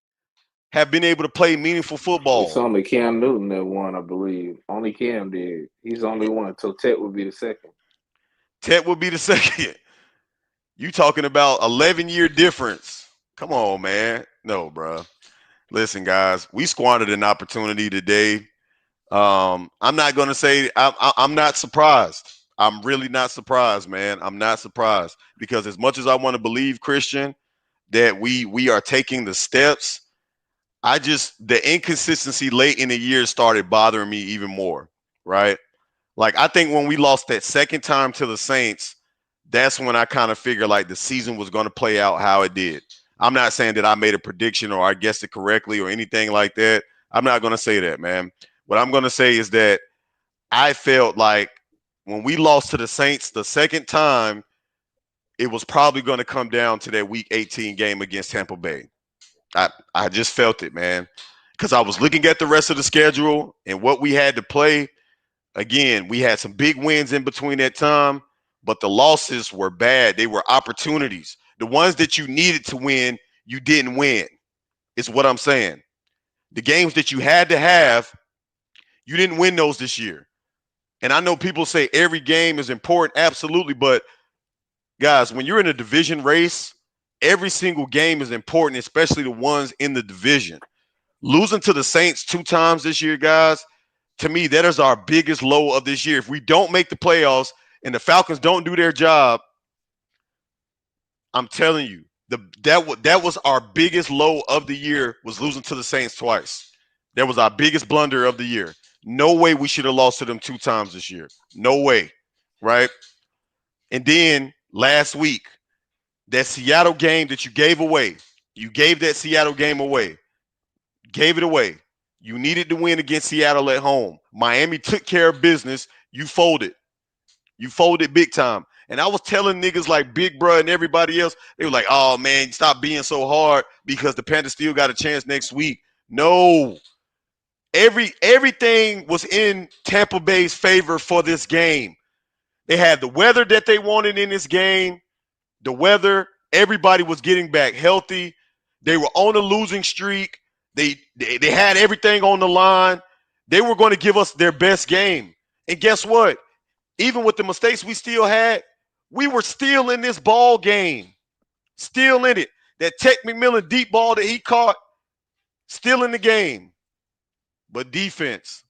have been able to play meaningful It's football. only Cam Newton that won, I believe. Only Cam did. He's the only one. So Ted would be the second. Ted will be the second. You talking about 11-year difference. Come on, man. No, bro. Listen, guys, we squandered an opportunity today. I'm not going to say I'm not surprised. I'm really not surprised, man. I'm not surprised because as much as I want to believe, Christian, that we are taking the steps, the inconsistency late in the year started bothering me even more, right? Like I think when we lost that second time to the Saints, that's when I kind of figured like the season was going to play out how it did. I'm not saying that I made a prediction or I guessed it correctly or anything like that. I'm not going to say that, man. What I'm going to say is that I felt like when we lost to the Saints the second time, it was probably going to come down to that Week 18 game against Tampa Bay. I just felt it, man, because I was looking at the rest of the schedule and what we had to play. Again, we had some big wins in between that time, but the losses were bad. They were opportunities. The ones that you needed to win, you didn't win, is what I'm saying. The games that you had to have, you didn't win those this year. And I know people say every game is important, absolutely, but guys, when you're in a division race, every single game is important, especially the ones in the division. Losing to the Saints 2 times this year, guys, to me, that is our biggest low of this year. If we don't make the playoffs and the Falcons don't do their job, I'm telling you, that was our biggest low of the year, was losing to the Saints twice. That was our biggest blunder of the year. No way we should have lost to them 2 times this year. No way, right? And then last week, that Seattle game that you gave away, you gave that Seattle game away, gave it away. You needed to win against Seattle at home. Miami took care of business. You folded. You folded big time. And I was telling niggas like Big Bruh and everybody else, they were like, oh, man, stop being so hard because the Panthers still got a chance next week. No. Everything was in Tampa Bay's favor for this game. They had the weather that they wanted in this game. The weather, Everybody was getting back healthy. They were on a losing streak. They had everything on the line. They were going to give us their best game. And guess what? Even with the mistakes we still had, we were still in this ball game. Still in it. That Tech McMillan deep ball that he caught, still in the game. But defense,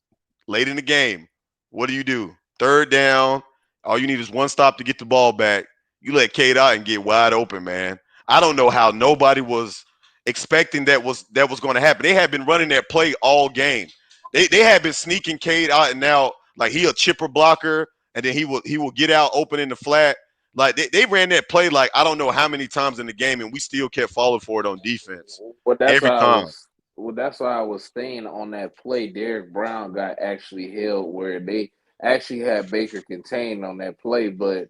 late in the game, what do? Third down, all you need is one stop to get the ball back. You let Cade out and get wide open, man. I don't know how nobody was expecting that was going to happen. They had been running that play all game. They had been sneaking Cade out and out like he a chipper blocker, and then he will get out open in the flat. Like they ran that play like I don't know how many times in the game, and we still kept falling for it on defense Well, that's every why I time. was. Well, that's why I was staying on that play. Derek Brown got actually held where they actually had Baker contained on that play, but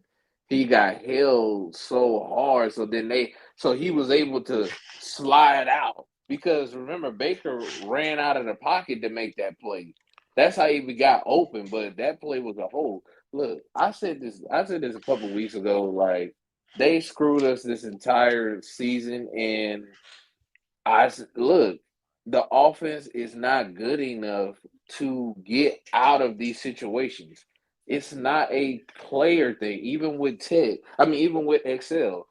he got held so hard. So he was able to slide out because remember Baker ran out of the pocket to make that play. That's how he got open. But that play was a hole. Look, I said this. I said this a couple weeks ago. Like they screwed us this entire season, and look, the offense is not good enough to get out of these situations. It's not a player thing. Even with Ted, I mean, even with Excel,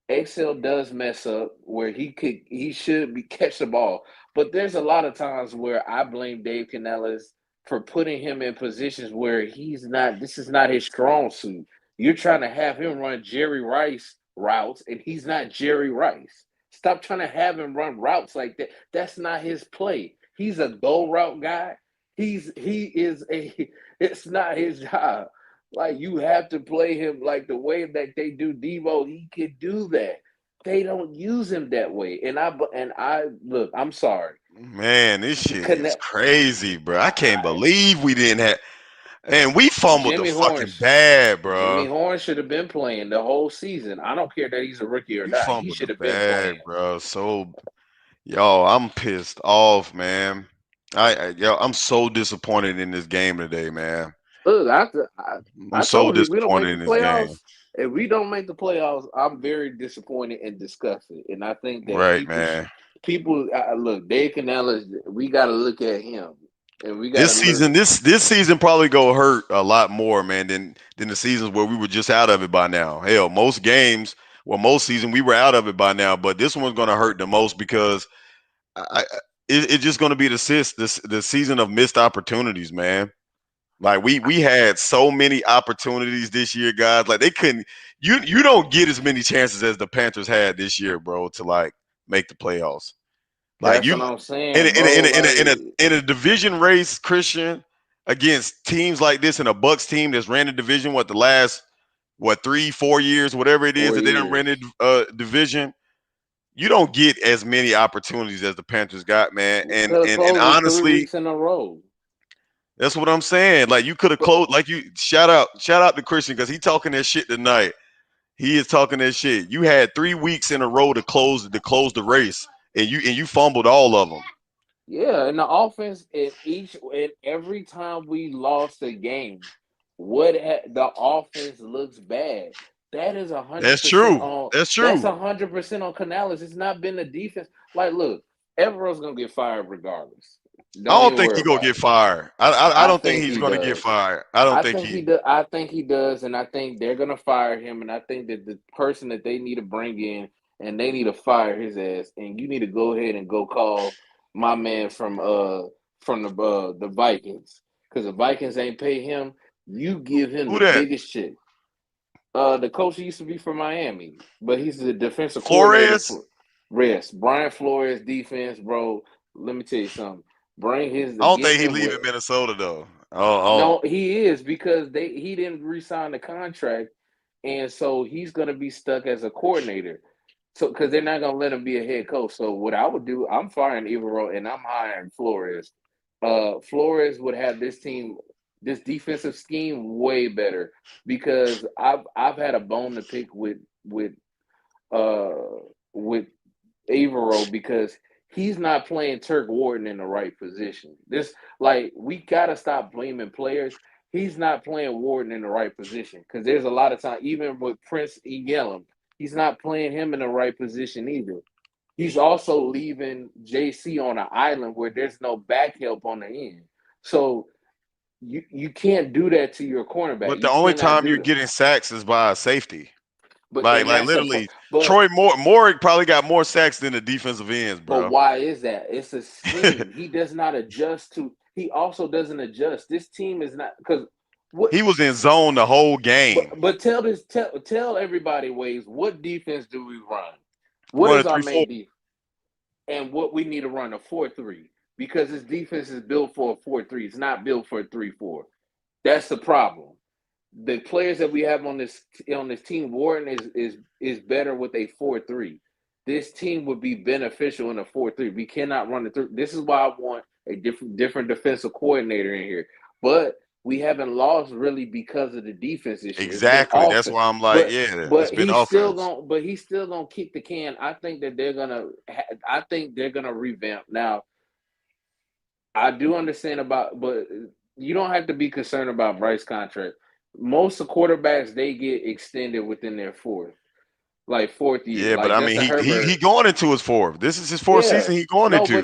Excel does mess up where he should be catch the ball. But there's a lot of times where I blame Dave Canales for putting him in positions where he's not. This is not his strong suit. You're trying to have him run Jerry Rice routes, and he's not Jerry Rice. Stop trying to have him run routes like that. That's not his play. He's a go route guy. He is a. It's not his job. Like you have to play him like the way that they do Devo. He could do that. They don't use him that way. And I look. I'm sorry. Man, this shit is Connect. crazy, bro. I can't I, believe we didn't have. And we fumbled the Jimmy fucking Horns. bad, Jimmy bro. Horn should have been playing the whole season. I don't care that he's a rookie or We not. He fumbled the should have been playing. bag, bro. So, yo, I'm pissed off, man. I'm so disappointed in this game today, man. Look, I I'm so told you if we don't make disappointed the in this game. playoffs, if we don't make the playoffs, I'm very disappointed and disgusted. And I think that Right, man. people look, Dave Canales, we got to look at him, and we got to This look. season, this season probably go hurt a lot more, man, than the seasons where we were just out of it by now. Hell, most games, well, most season we were out of it by now, but this one's gonna hurt the most because it's just gonna be the season of missed opportunities, man. Like we had so many opportunities this year, guys. Like they couldn't. You don't get as many chances as the Panthers had this year, bro, to like make the playoffs. Like That's you what I'm in a, saying, in a, bro. in a, in a, in a, Like, in a division race, Christian, against teams like this in a Bucks team that's ran the division what the last 3-4 years, whatever it is four that they don't ran years. the division. You don't get as many opportunities as the Panthers got, man. We And could have and and closed it three honestly, weeks in a row. that's what I'm saying. Like you could have But closed. Like you shout out to Christian because he talking that shit tonight. He is talking that shit. You had 3 weeks in a row to close the race, and you fumbled all of them. yeah, and the offense and every time we lost a game, the offense looks bad. That is a hundred That's percent true. on. That's That's true. 100% on Canales. It's not been the defense. Like, look, Everett's gonna get fired regardless. I Don't don't even think worry he gonna about get it. fired. I I don't think think he's he gonna get does. fired. I don't I think think he he. does. I think he does, and I think they're gonna fire him. And I think that the person that they need to bring in, and they need to fire his ass. And you need to go ahead and go call my man from the Vikings because the Vikings ain't pay him. You give him Who the that? biggest check. The coach used to be from Miami, but he's the defensive coordinator Flores? for Rest. Brian Flores defense, bro. Let me tell you something. Bring his I don't Get think he him with leaving Minnesota though. Oh, no, he is because he didn't re-sign the contract, and so he's gonna be stuck as a coordinator. So because they're not gonna let him be a head coach. So what I would do, I'm firing Evero and I'm hiring Flores. Flores would have this team, this defensive scheme way better because I've had a bone to pick uh with Avero because he's not playing Turk Wharton in the right position. This like we gotta stop blaming players. He's not playing Wharton in the right position because there's a lot of time, even with Prince Egelum, He's not playing him in the right position either. He's also leaving JC on an island where there's no back help on the end. So you can't do that to your cornerback. But the You only cannot time do you're that. getting sacks is by a safety. But Like and like that's a literally, but Troy Moore probably got more sacks than the defensive ends, but bro. why is that? It's a scheme. He does not adjust to. He also doesn't adjust. This team is not because what. He was in zone the whole game. But tell everybody, Waves, what defense do we run? What Running is our 3-4. main defense? And what we need to run a 4-3 because this defense is built for a 4-3. It's not built for a 3-4. That's the problem. The players that we have on this team, Warren is better with a 4-3. This team would be beneficial in a 4-3. We cannot run it through. This is why I want a different defensive coordinator in here. But we haven't lost really because of the defense this year. It's been Exactly. That's offense. why I'm like, But yeah, it's but been he's still offense. going but he's still gonna kick the can. I think they're gonna revamp. Now, I do understand about, but you don't have to be concerned about Bryce contract. Most of quarterbacks they get extended within their fourth year. Yeah, but Like I mean, Justin he Herbert, going into his fourth. This is his fourth yeah, season. He going no, into.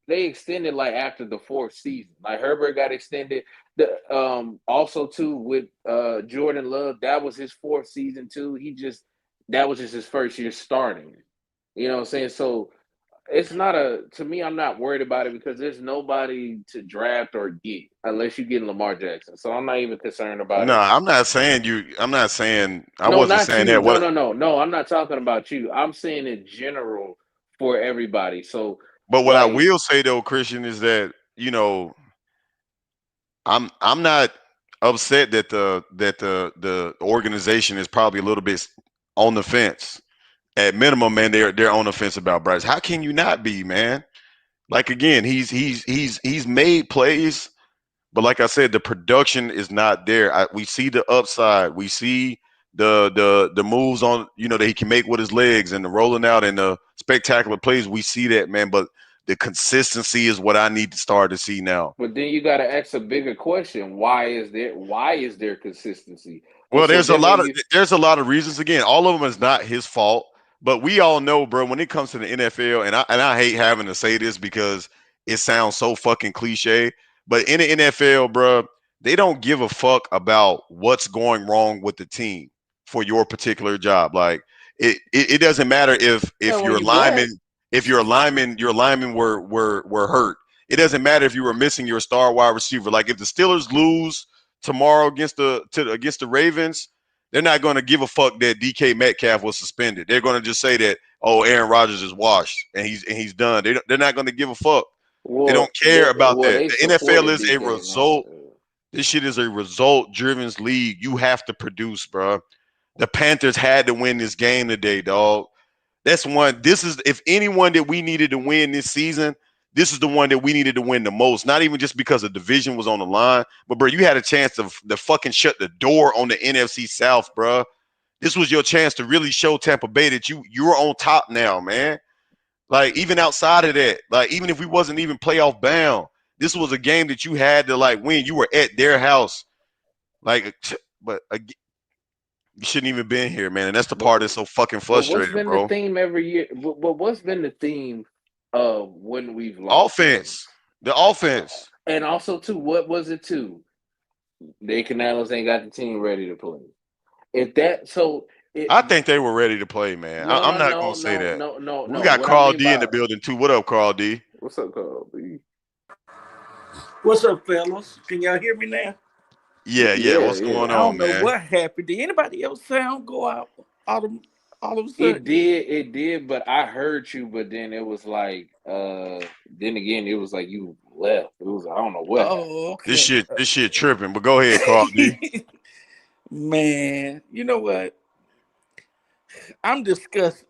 they extended like after the fourth season. Like Herbert got extended. The also too with Jordan Love, that was his fourth season too. That was just his first year starting. You know what I'm saying? So it's not a to me. I'm not worried about it because there's nobody to draft or get unless you get Lamar Jackson. So I'm not even concerned about No, it. I'm not saying you. I'm not saying. I No, wasn't not saying you. that. No, What? no, no, no. I'm not talking about you. I'm saying in general for everybody. So But what I like, will say though, Christian, is that I'm not upset that the organization is probably a little bit on the fence. At minimum, man, they're on the fence about Bryce. How can you not be, man? Like again, he's made plays, but like I said, the production is not there. We see the upside. We see the moves on that he can make with his legs and the rolling out and the spectacular plays. We see that, man, but the consistency is what I need to start to see now. but then you got to ask a bigger question: Why is there consistency? And Well, so then when you there's a lot of reasons. Again, all of them is not his fault, but we all know, bro. When it comes to the NFL, and I hate having to say this because it sounds so fucking cliche, but in the NFL, bro, they don't give a fuck about what's going wrong with the team for your particular job. Like it doesn't matter yeah, if when your you black, lineman if your linemen were hurt. It doesn't matter if you were missing your star wide receiver. Like if the Steelers lose tomorrow against the Ravens, they're not going to give a fuck that DK Metcalf was suspended. They're going to just say that Aaron Rodgers is washed and he's done. They're not going to give a fuck. They don't care about that. they The NFL supported is a DK. result. This shit is a result driven league. You have to produce, bro. The Panthers had to win this game today, dog. That's one. This is if anyone that we needed to win this season, this is the one that we needed to win the most. Not even just because the division was on the line, but bro, you had a chance to fucking shut the door on the NFC South, bro. This was your chance to really show Tampa Bay that you're on top now, man. Like even outside of that, like even if we wasn't even playoff bound, this was a game that you had to like win. You were at their house, like, but you shouldn't even been here, man. And that's the But part that's so fucking but what's frustrating, been the bro. theme every year? But what's been the theme of when we've lost games? Offense, the offense. And also too, what was it too? Dave Canales ain't got the team ready to play. If that so it I think they were ready to play, man. no I'm no not no gonna say no that. no no We no. got What I Carl mean D in the by building too. What up, Carl D? what's up, Carl? What's up, fellas? Can y'all hear me now? Yeah, yeah. Yeah, What's yeah. going I on, don't know man? what happened. Did anybody else sound go out all of a sudden? It did, but I heard you, but then it was like then again it was like you left. It was I don't know what happened. Oh, This okay. shit, this shit tripping. But go ahead, Carl D. Man, you know what? I'm disgusted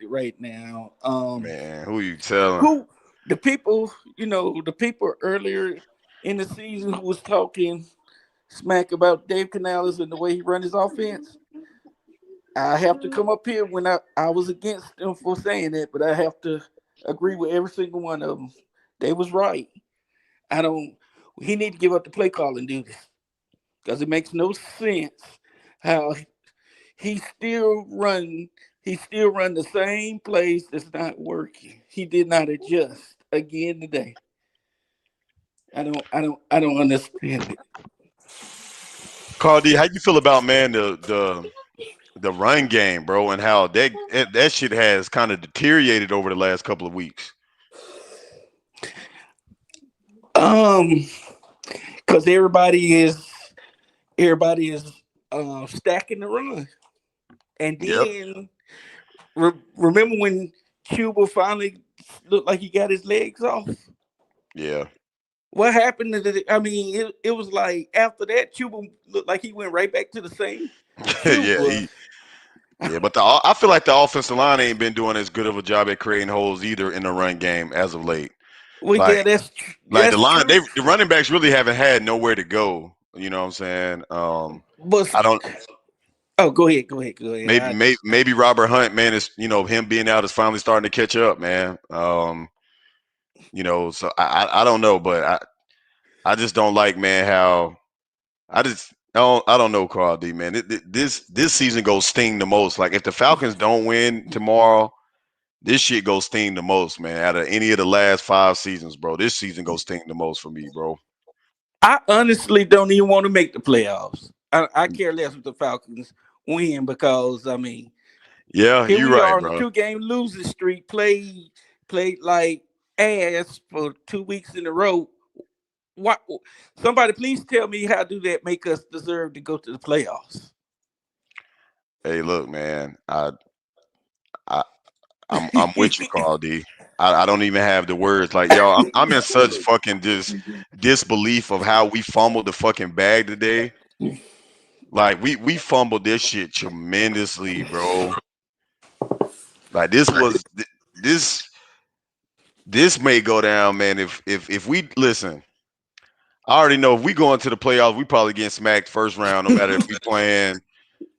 right now. Man, who you telling? Who the people? The people earlier in the season who was talking smack about Dave Canales and the way he run his offense. I have to come up here when I was against them for saying that, but I have to agree with every single one of them. They was right. I don't. He need to give up the play calling duties because it makes no sense how he still run the same plays that's not working. He did not adjust again today. I don't understand it. Carl D, how you feel about, man, the run game, bro, and how that shit has kind of deteriorated over the last couple of weeks? Um, because everybody is stacking the run, and Yep. then remember when Cuba finally looked like he got his legs off? Yeah. What happened to the? I mean, it was like after that, Cuba looked like he went right back to the same Yeah. Cuba. Yeah. But I feel like the offensive line ain't been doing as good of a job at creating holes either in the run game as of late. Well, Like yeah, like the that's line, true. the running backs really haven't had nowhere to go. You know what I'm saying? But I don't. oh, go ahead. Maybe Robert Hunt, man, is, him being out is finally starting to catch up, man. So I don't know, but I just don't like, man, how I don't know, Carl D, man. This season goes sting the most. Like, if the Falcons don't win tomorrow, this shit goes sting the most, man. Out of any of the last 5 seasons, bro, this season goes sting the most for me, bro. I honestly don't even want to make the playoffs. I care less if the Falcons win because I mean, Yeah, here you're we right, are on a bro. 2-game losing streak. Played like ass for 2 weeks in a row. What? Somebody please tell me how do that make us deserve to go to the playoffs? Hey, look, man, I I'm with you, Carl D. I don't even have the words. Like, yo, I'm in such fucking disbelief of how we fumbled the fucking bag today. Like, we fumbled this shit tremendously, bro. Like, this this may go down, man. If we listen, I already know if we go into the playoffs, we probably get smacked first round, no matter if we playing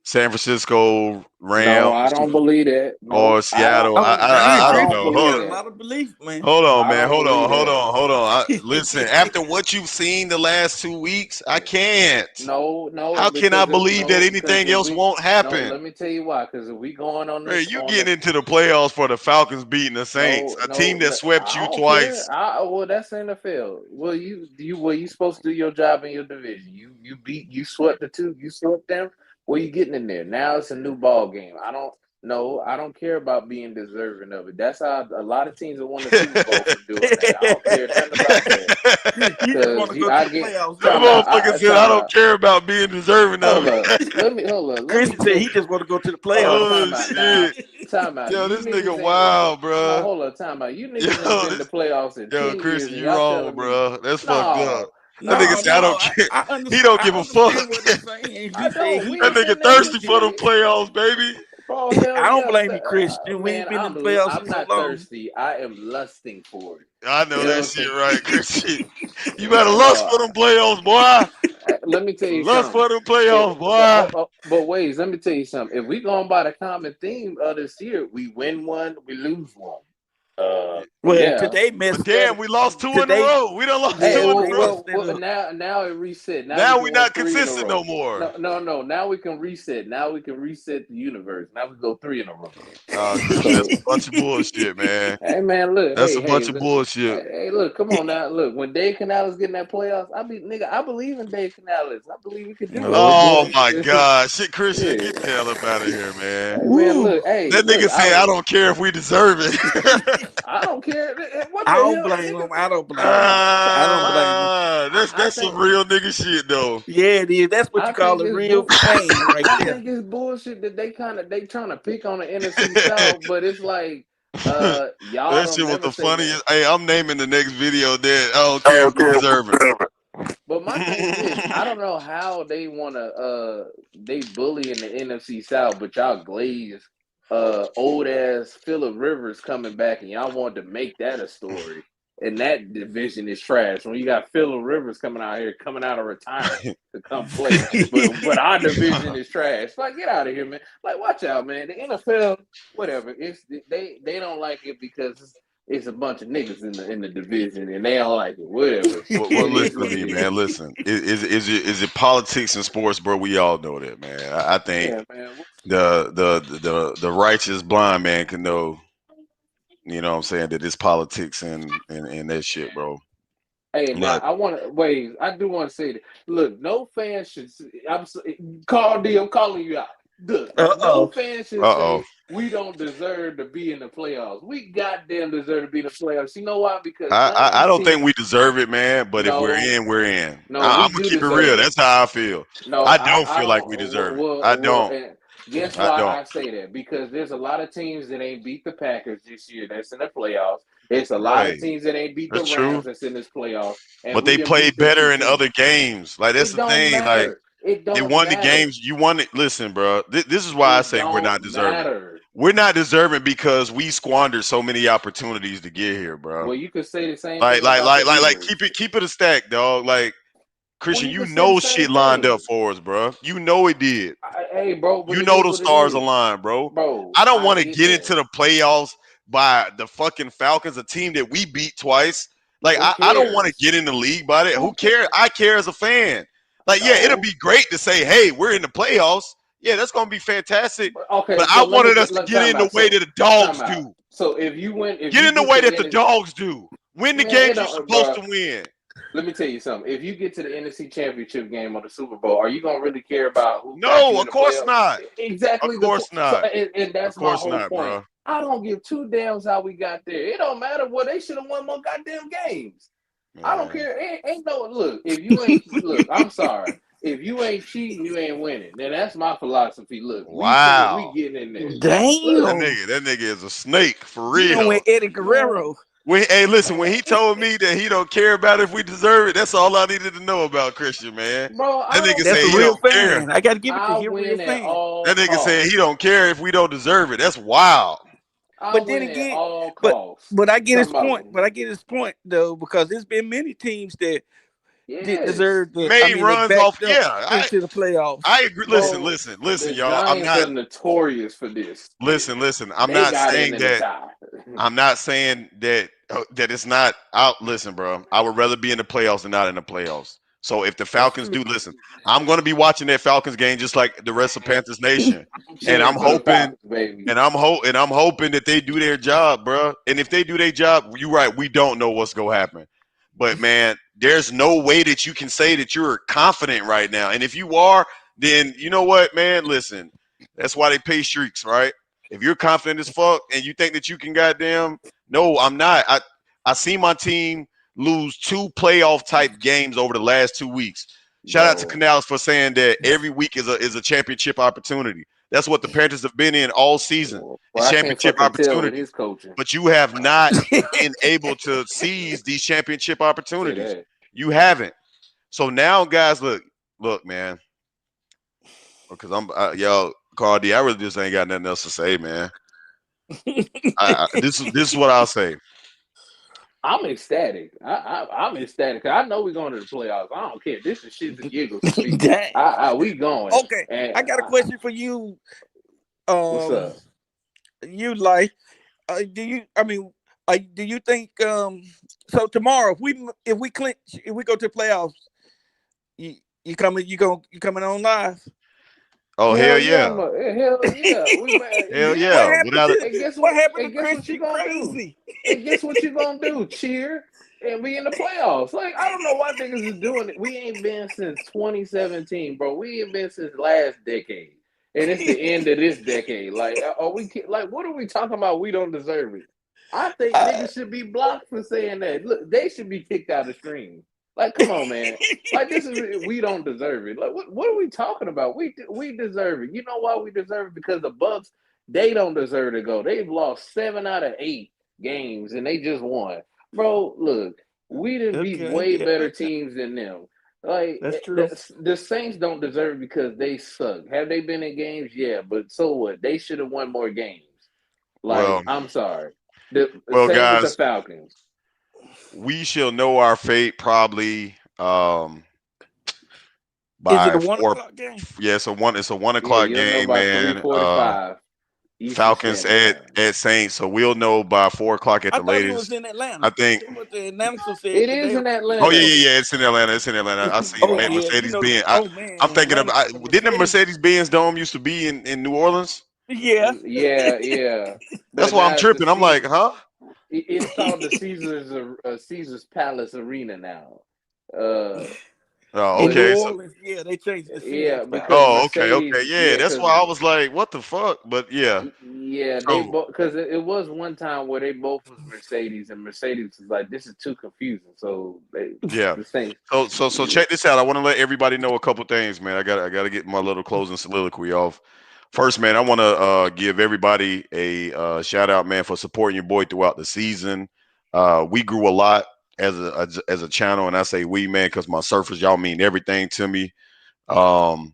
San Francisco No, Rams I don't believe that. No, or Seattle. I Oh I, damn, I I don't Chris, don't know. you believe got Hold a that. lot of belief, man. Hold on, I man. don't Hold on. believe Hold that. on. Hold on. Listen, after what you've seen the last 2 weeks, I can't. No, How can I because believe that because anything if else we won't no, happen? let me tell you why. Because if we going on Bro, this you on the getting into the playoffs for the Falcons beating the Saints, no, a team no, that swept I you don't care. twice. Well, that's NFL. Well, you supposed to do your job in your division. You swept the two. You swept them. Well, you getting in there now? It's a new ball game. I don't. No, I don't care about being deserving of it. That's how a lot of teams have won the Super Bowl from doing that. I don't care nothing about that. You just want Cause to go to I the get playoffs, That don't time you? out. motherfucker said, I Time don't out. care about being deserving of Hold up. it. Hold up. Let me Christian said look. he just want to go to the Hold up. playoffs. Oh, Time out. Now, shit. time out. Yo, You this nigga niggas ain't. wild, No, bro. hold up. Time out. You niggas ain't Yo, been in the playoffs in yo, 10 years, Christian, and you y'all wrong, telling me, bro. That's fucked up. no, That nigga no, said, I don't No, care. I He don't I give a fuck. understand what he's saying. I He said don't. he We That ain't just nigga been there in thirsty 10 for them years. playoffs, baby. Oh hell I don't yeah, blame you, Christian. We man! ain't been in the playoffs I'm in so not long. thirsty. I am lusting for it. I know You know that what I'm shit, saying? right, Christian. You better lust No, for them playoffs, boy. let me tell you Lust something. for them playoffs, boy. But wait, let me tell you something. If we going by the common theme of this year, we win one, we lose one. Well, Yeah. today But messed that. damn, we lost two in a Today, row. We done lost Hey, yeah, two in a today row. messed that up. now it reset. Now we Now can we win not three in a consistent row. no more. No. Now we can reset. Now we can reset the universe. Now we go three in a row. Oh, Christian, that's So a bunch of bullshit, man. hey man, look, That's a bunch of bullshit. look, come on now, look. When Dave Canales getting that playoffs, I believe in Dave Canales. I believe we could do it. Oh Oh boy. my God. Shit, Christian, Yeah. get the hell up out of here, man. Hey man, Woo. look, hey, That look, nigga said, I don't care if we deserve it. I don't care. What I the don't hell, blame nigga? him. I don't blame Time him. out, I time don't out. blame him. I That's some think real nigga shit, though. Yeah, it is. That's what I you call think a it's real fan right I there. think it's bullshit that they trying to pick on the NFC South, but it's like y'all That don't shit was never the say that. funniest. Hey, I'm naming the next video that I don't care if we deserve it. But my thing is this: I don't know how they want to they bully in the NFC South, but y'all glaze old ass Phillip Rivers coming back, and y'all want to make that a story. And that division is trash. When you got Phillip Rivers coming out here, coming out of retirement to come play, but our division is trash. Like, get out of here, man. Like, watch out, man. The NFL, whatever. It's they don't like it because it's a bunch of niggas in the division and they don't like it. Whatever. Well, It is listen to what it me, man. is. Listen, is it politics and sports, bro? We all know that, man. I think Yeah, man. the righteous blind man can know. You know what I'm saying? That it's politics and that shit, bro. Hey, now Look, I want to wait. I do want to say that. Look, no fan should. Carl D. I'm calling you out. Look, no Uh-oh. fan should uh oh. say we don't deserve to be in the playoffs. We goddamn deserve to be in the playoffs. You know why? Because none of I these don't think teams. we deserve it, man. But if we're No, in, we're in. no, we I'm gonna do keep it deserve real. it. That's how I feel. No, I don't I feel like don't. we deserve it. I don't. And guess I why don't. I say that? Because there's a lot of teams that ain't beat the Packers this year that's in the playoffs. There's a lot of Right. teams that ain't beat the That's true. Rams that's in this playoffs, and But we they didn't played beat the two better in teams. other games. Like that's It the don't thing. Like matter. It they don't won the matter. games. You won it. Listen, bro. This is why I It say we're not don't deserving. matter. We're not deserving because we squandered so many opportunities to get here, bro. Well, you could say the same thing about the Like Eagles. keep it a stack, dog. Like Well, Christian, you you could say the know same shit lined up thing. for us, bro. You know it did. Hey, bro, but You it know is the what it stars is, aligned, bro. bro. I don't I want to get get that. into the playoffs by the fucking Falcons, a team that we beat twice. Like Who I don't want to cares? get in the league by that. Who Who cares? cares? I care as a fan. Like, yeah, it'll No. be great to say, hey, we're in the playoffs. Yeah, that's gonna be fantastic. Okay, But so I let me wanted us to let get time in the out. way that So the time dogs out. do. So if Get you in the get way to the that the NFC, dogs do. Win the man, it games you're don't, supposed bro. to win. Let me tell you something. If you get to the NFC Championship game or the Super Bowl, are you gonna really care about who got No, you in of the course playoffs? not. Of Exactly the point. course So, not. and Of that's my course whole not, point. bro. I don't give two damns how we got there. It don't matter what they should have won more goddamn games. I don't Man. care. Ain't no look. If you ain't look, I'm sorry. If you ain't cheating, you ain't winning. Then that's my philosophy. Look, we Wow. getting in there. Look, Damn. That nigga is a snake for You don't real. win Eddie man, Guerrero. Hey, listen, when he man, told me that he don't care about if we deserve it, that's all I needed to know about Christian, man. bro, That I nigga don't That's said a he care. real don't care. fan. I got to give it to I you. He a real win at fan. all That nigga said he costs. don't care if we don't deserve it. That's wild. I But then win at again, all but costs. but I get his Talking point. about But I get his point though, because there's been many teams that didn't yes, deserve the. I Made mean, they runs off. backed up Yeah, into the playoffs. I agree. Listen, bro. listen, The listen, y'all. Giants are notorious for this. Listen. I'm They not got saying in the that. tie. I'm not saying that it's not out. Listen, bro. I would rather be in the playoffs than not in the playoffs. So if the That's Falcons true. do listen, I'm going to be watching that Falcons game just like the rest of Panthers Nation, I'm and cheering for the Falcons, baby. I'm hoping that they do their job, bro. And if they do their job, you're right. We don't know what's going to happen, but man, there's no way that you can say that you're confident right now. And if you are, then you know what, man. Listen, that's why they pay streaks, right? If you're confident as fuck and you think that you can goddamn, no, I'm not. I see my team lose two playoff type games over the last 2 weeks. Shout out to Bro, Canals for saying that every week is a championship opportunity. That's what the Panthers have been in all season. well, It's I can't championship fucking tell with opportunities. his coaching. But you have not been able to seize these championship Say opportunities. that. You haven't. So now, guys, look, man. Because yo, Carl D, I really just ain't got nothing else to say, man. This is what I'll say. I'm ecstatic. I'm ecstatic. I know we're going to the playoffs. I don't care. This is shits and giggles to me. Dang. We going. Okay, And I got a question for you. what's up? You like? Do you? I mean, do you think? So tomorrow, if we clinch, if we go to the playoffs, you coming? You coming on live? Oh hell Hell yeah, yeah, hell yeah. hell What yeah. Yeah. happened Without it, to And guess what what? happened to And guess what you Christian gonna do? Crazy? And guess what you gonna do? Cheer and be in the playoffs. Like I don't know why niggas is doing it. We ain't been since 2017, bro. We ain't been since last decade, and it's the end of this decade. Like are we like what are we talking about? We don't deserve it. I think Uh, niggas should be blocked for saying that. Look, they should be kicked out of stream. Like, come on, man. Like this is we don't deserve it. Like, what are we talking about? We deserve it. You know why we deserve it? Because the Bucks they don't deserve to go. They've lost 7 out of 8 games and they just won, bro. Look, we didn't beat okay, way yeah, better teams than them. Like that's true. the Saints don't deserve it because they suck. Have they been in games? Yeah, but so what? They should have won more games. Like, well, I'm sorry. The well, same with the guys, Falcons. we shall know our fate probably Is it by a one four. o'clock game? Yeah, it's a 1 Yeah, o'clock you'll know game, by man. 3:45. Eastern Falcons Standard at Time. Saints. So we'll know by 4 o'clock at I the thought it was latest. in Atlanta. I think. That's what the announcer said It is today. in Oh yeah, Atlanta. yeah, yeah. It's in Atlanta. It's in Atlanta. I see Oh yeah, you Mercedes know. Benz. Oh I'm man, thinking of. Atlanta, the Didn't the Mercedes. Mercedes Benz Dome used to be in New Orleans? Yeah. Yeah, yeah. That's But why I'm now it's the tripping. I'm like, huh? It's called the Caesar's Palace Arena now. Uh, Oh, In but New okay. So, Orleans, yeah, they changed the Caesar's yeah, Palace. because oh, okay, okay, Mercedes, yeah. yeah, That's because why I was like, what the fuck? But yeah. yeah, they So both because it was one time where they both was Mercedes, and Mercedes was like, this is too confusing. So they yeah. the same. So check this out. I want to let everybody know a couple things, man. I got to get my little closing soliloquy off. First, man, I want to give everybody a shout out, man, for supporting your boy throughout the season. We grew a lot as a channel, and I say we, man, because my surfers, y'all mean everything to me. Um,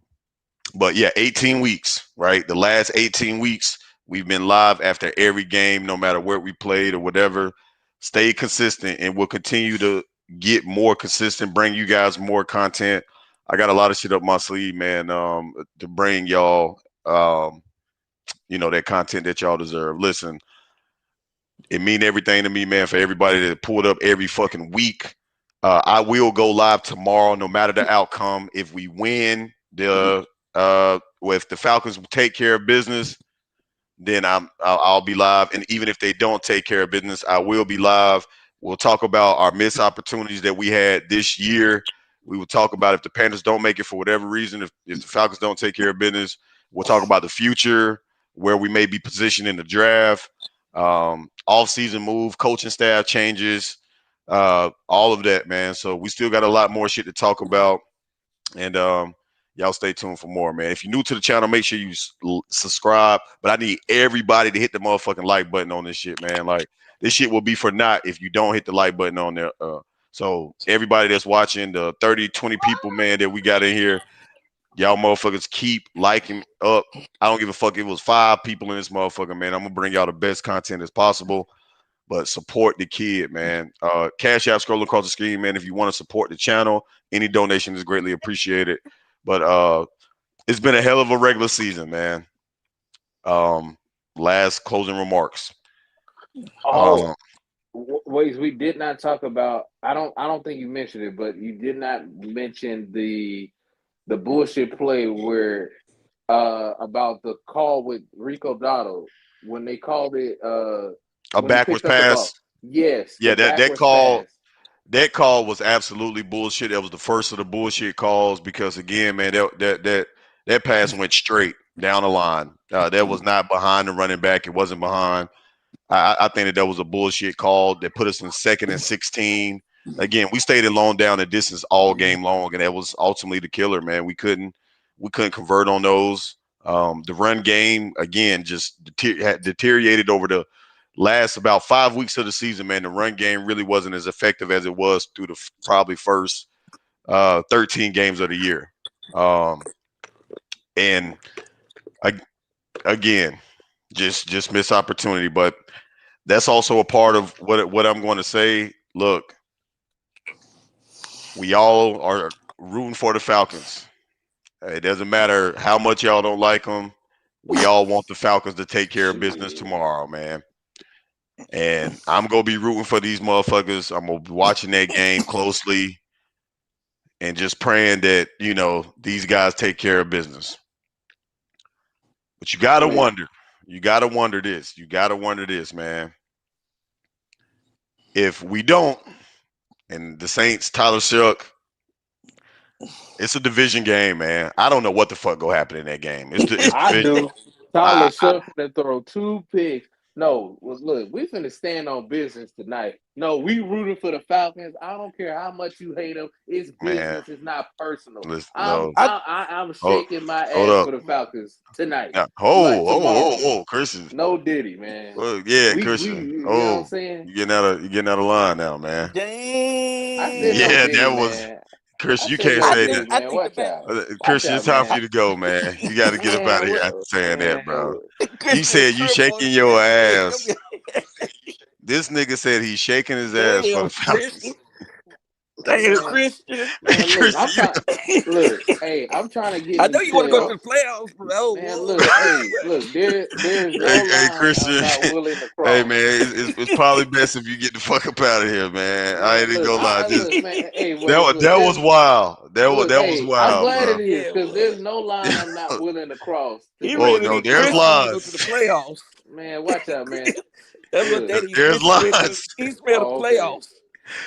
but yeah, 18 weeks, right? The last 18 weeks, we've been live after every game, no matter where we played or whatever. Stay consistent, and we'll continue to get more consistent, bring you guys more content. I got a lot of shit up my sleeve, man, to bring y'all, that content that y'all deserve. Listen, it mean everything to me, man, for everybody that pulled up every fucking week. I will go live tomorrow, no matter the outcome. If we win, if the Falcons take care of business, then I'll be live. And even if they don't take care of business, I will be live. We'll talk about our missed opportunities that we had this year. We will talk about if the Panthers don't make it for whatever reason, if the Falcons don't take care of business. We'll talk about the future, where we may be positioned in the draft, off-season move, coaching staff changes, all of that, man. So we still got a lot more shit to talk about. And y'all stay tuned for more, man. If you're new to the channel, make sure you subscribe. But I need everybody to hit the motherfucking like button on this shit, man. Like, this shit will be for naught if you don't hit the like button on there. So everybody that's watching, the 30, 20 people, man, that we got in here, y'all motherfuckers keep liking up. I don't give a fuck if it was 5 people in this motherfucker, man. I'm gonna bring y'all the best content as possible. But support the kid, man. Cash app scrolling across the screen, man. If you want to support the channel, any donation is greatly appreciated. But it's been a hell of a regular season, man. Last closing remarks. Oh, Um, ways we did not talk about. I don't think you mentioned it, but you did not mention the bullshit play where about the call with Rico Dotto when they called it a when he backwards picked up the ball. pass. Yes, the Yeah, that backwards call pass. was absolutely bullshit. That was the first of the bullshit calls because again, man, that pass went straight down the line. That was not behind the running back. It wasn't behind. I think that was a bullshit call that put us in 2nd and 16. Again, we stayed in long down and distance all game long, and that was ultimately the killer, man. We couldn't convert on those. The run game again just had deteriorated over the last about 5 weeks of the season, man. The run game really wasn't as effective as it was through the probably first 13 games of the year. And again, just missed opportunity, but that's also a part of what I'm going to say. Look, we all are rooting for the Falcons. It doesn't matter how much y'all don't like them. We all want the Falcons to take care of business Shit. tomorrow, man. And I'm gonna be rooting for these motherfuckers. I'm gonna be watching that game closely and just praying that these guys take care of business. But you gotta Wait, wonder. You gotta wonder this. You gotta wonder this, man. If we don't, and the Saints, Tyler Shook, it's a division game, man. I don't know what the fuck go happen in that game. It's I division. do. Tyler I, I Shuck finna throw 2 picks. No, well, look, we finna stand on business tonight. No, we rooting for the Falcons. I don't care how much you hate them. It's man, business. It's not personal. listen, I'm no, I I'm hold, shaking my hold ass up. for the Falcons tonight, like tomorrow. Chris is. No Diddy, man. Yeah, We Christian. you know what I'm Oh, saying? you getting out of line now, man. I said damn. no Yeah, Diddy, that was man. Chris. I You said can't no say Diddy, that. I man. think the Watch man, out. Watch Christian, out, it's time for man. you to go, man. You got to get up out Man, of here what after saying man, that, bro. He Christian said you Trim on shaking you. your Shit, come ass. here. This nigga said he's shaking his ass for the Damn, Falcons. Christian. Damn, Man, Christian. man, look, I'm Christian, trying. Look, hey, I'm trying to get I me know you want to go to to. the playoffs, bro. Man, look, hey, look. There's no hey, line I'm Christian. not willing to Hey cross. man, it's probably best if you get the fuck up out of here, man. I ain't Man, even look, gonna lie. I Just look, man. Hey, that well, was look, that was there's wild. look, That was hey, I'm wild, glad bro. it is Yeah, because well, there's no line I'm not willing to cross to he go Oh to ready no, to. get there's them. Christian want to go to the lines. playoffs. Man, watch out, man. That's what Look, that is. There's Christian ready to. lines. He smell the oh, okay, playoffs.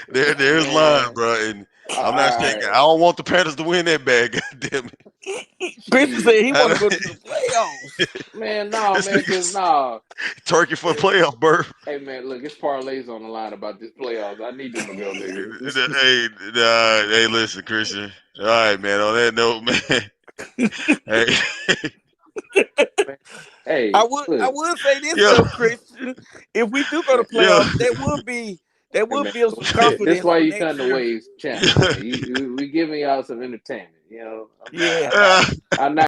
There's lines, man. bro. And All I'm not saying I right, don't want the Panthers to win that bad. God damn it. Christian said shit, he want to go to the playoffs. man. No, This man, cause nigga's nah. turkey for the playoff, bro. Hey, man, look, it's parlays on the line about this playoffs. I need them to go, nigga. Hey, hey, listen, Christian. All right, man. On that note, man. Hey, Man, hey, I look, would say this yo, though, Christian. If we do go to man, yo, playoffs, that hey, would man. build some This confidence why for you next come to year. Waves channel, man. We giving y'all some entertainment. You know, Yeah. I'm not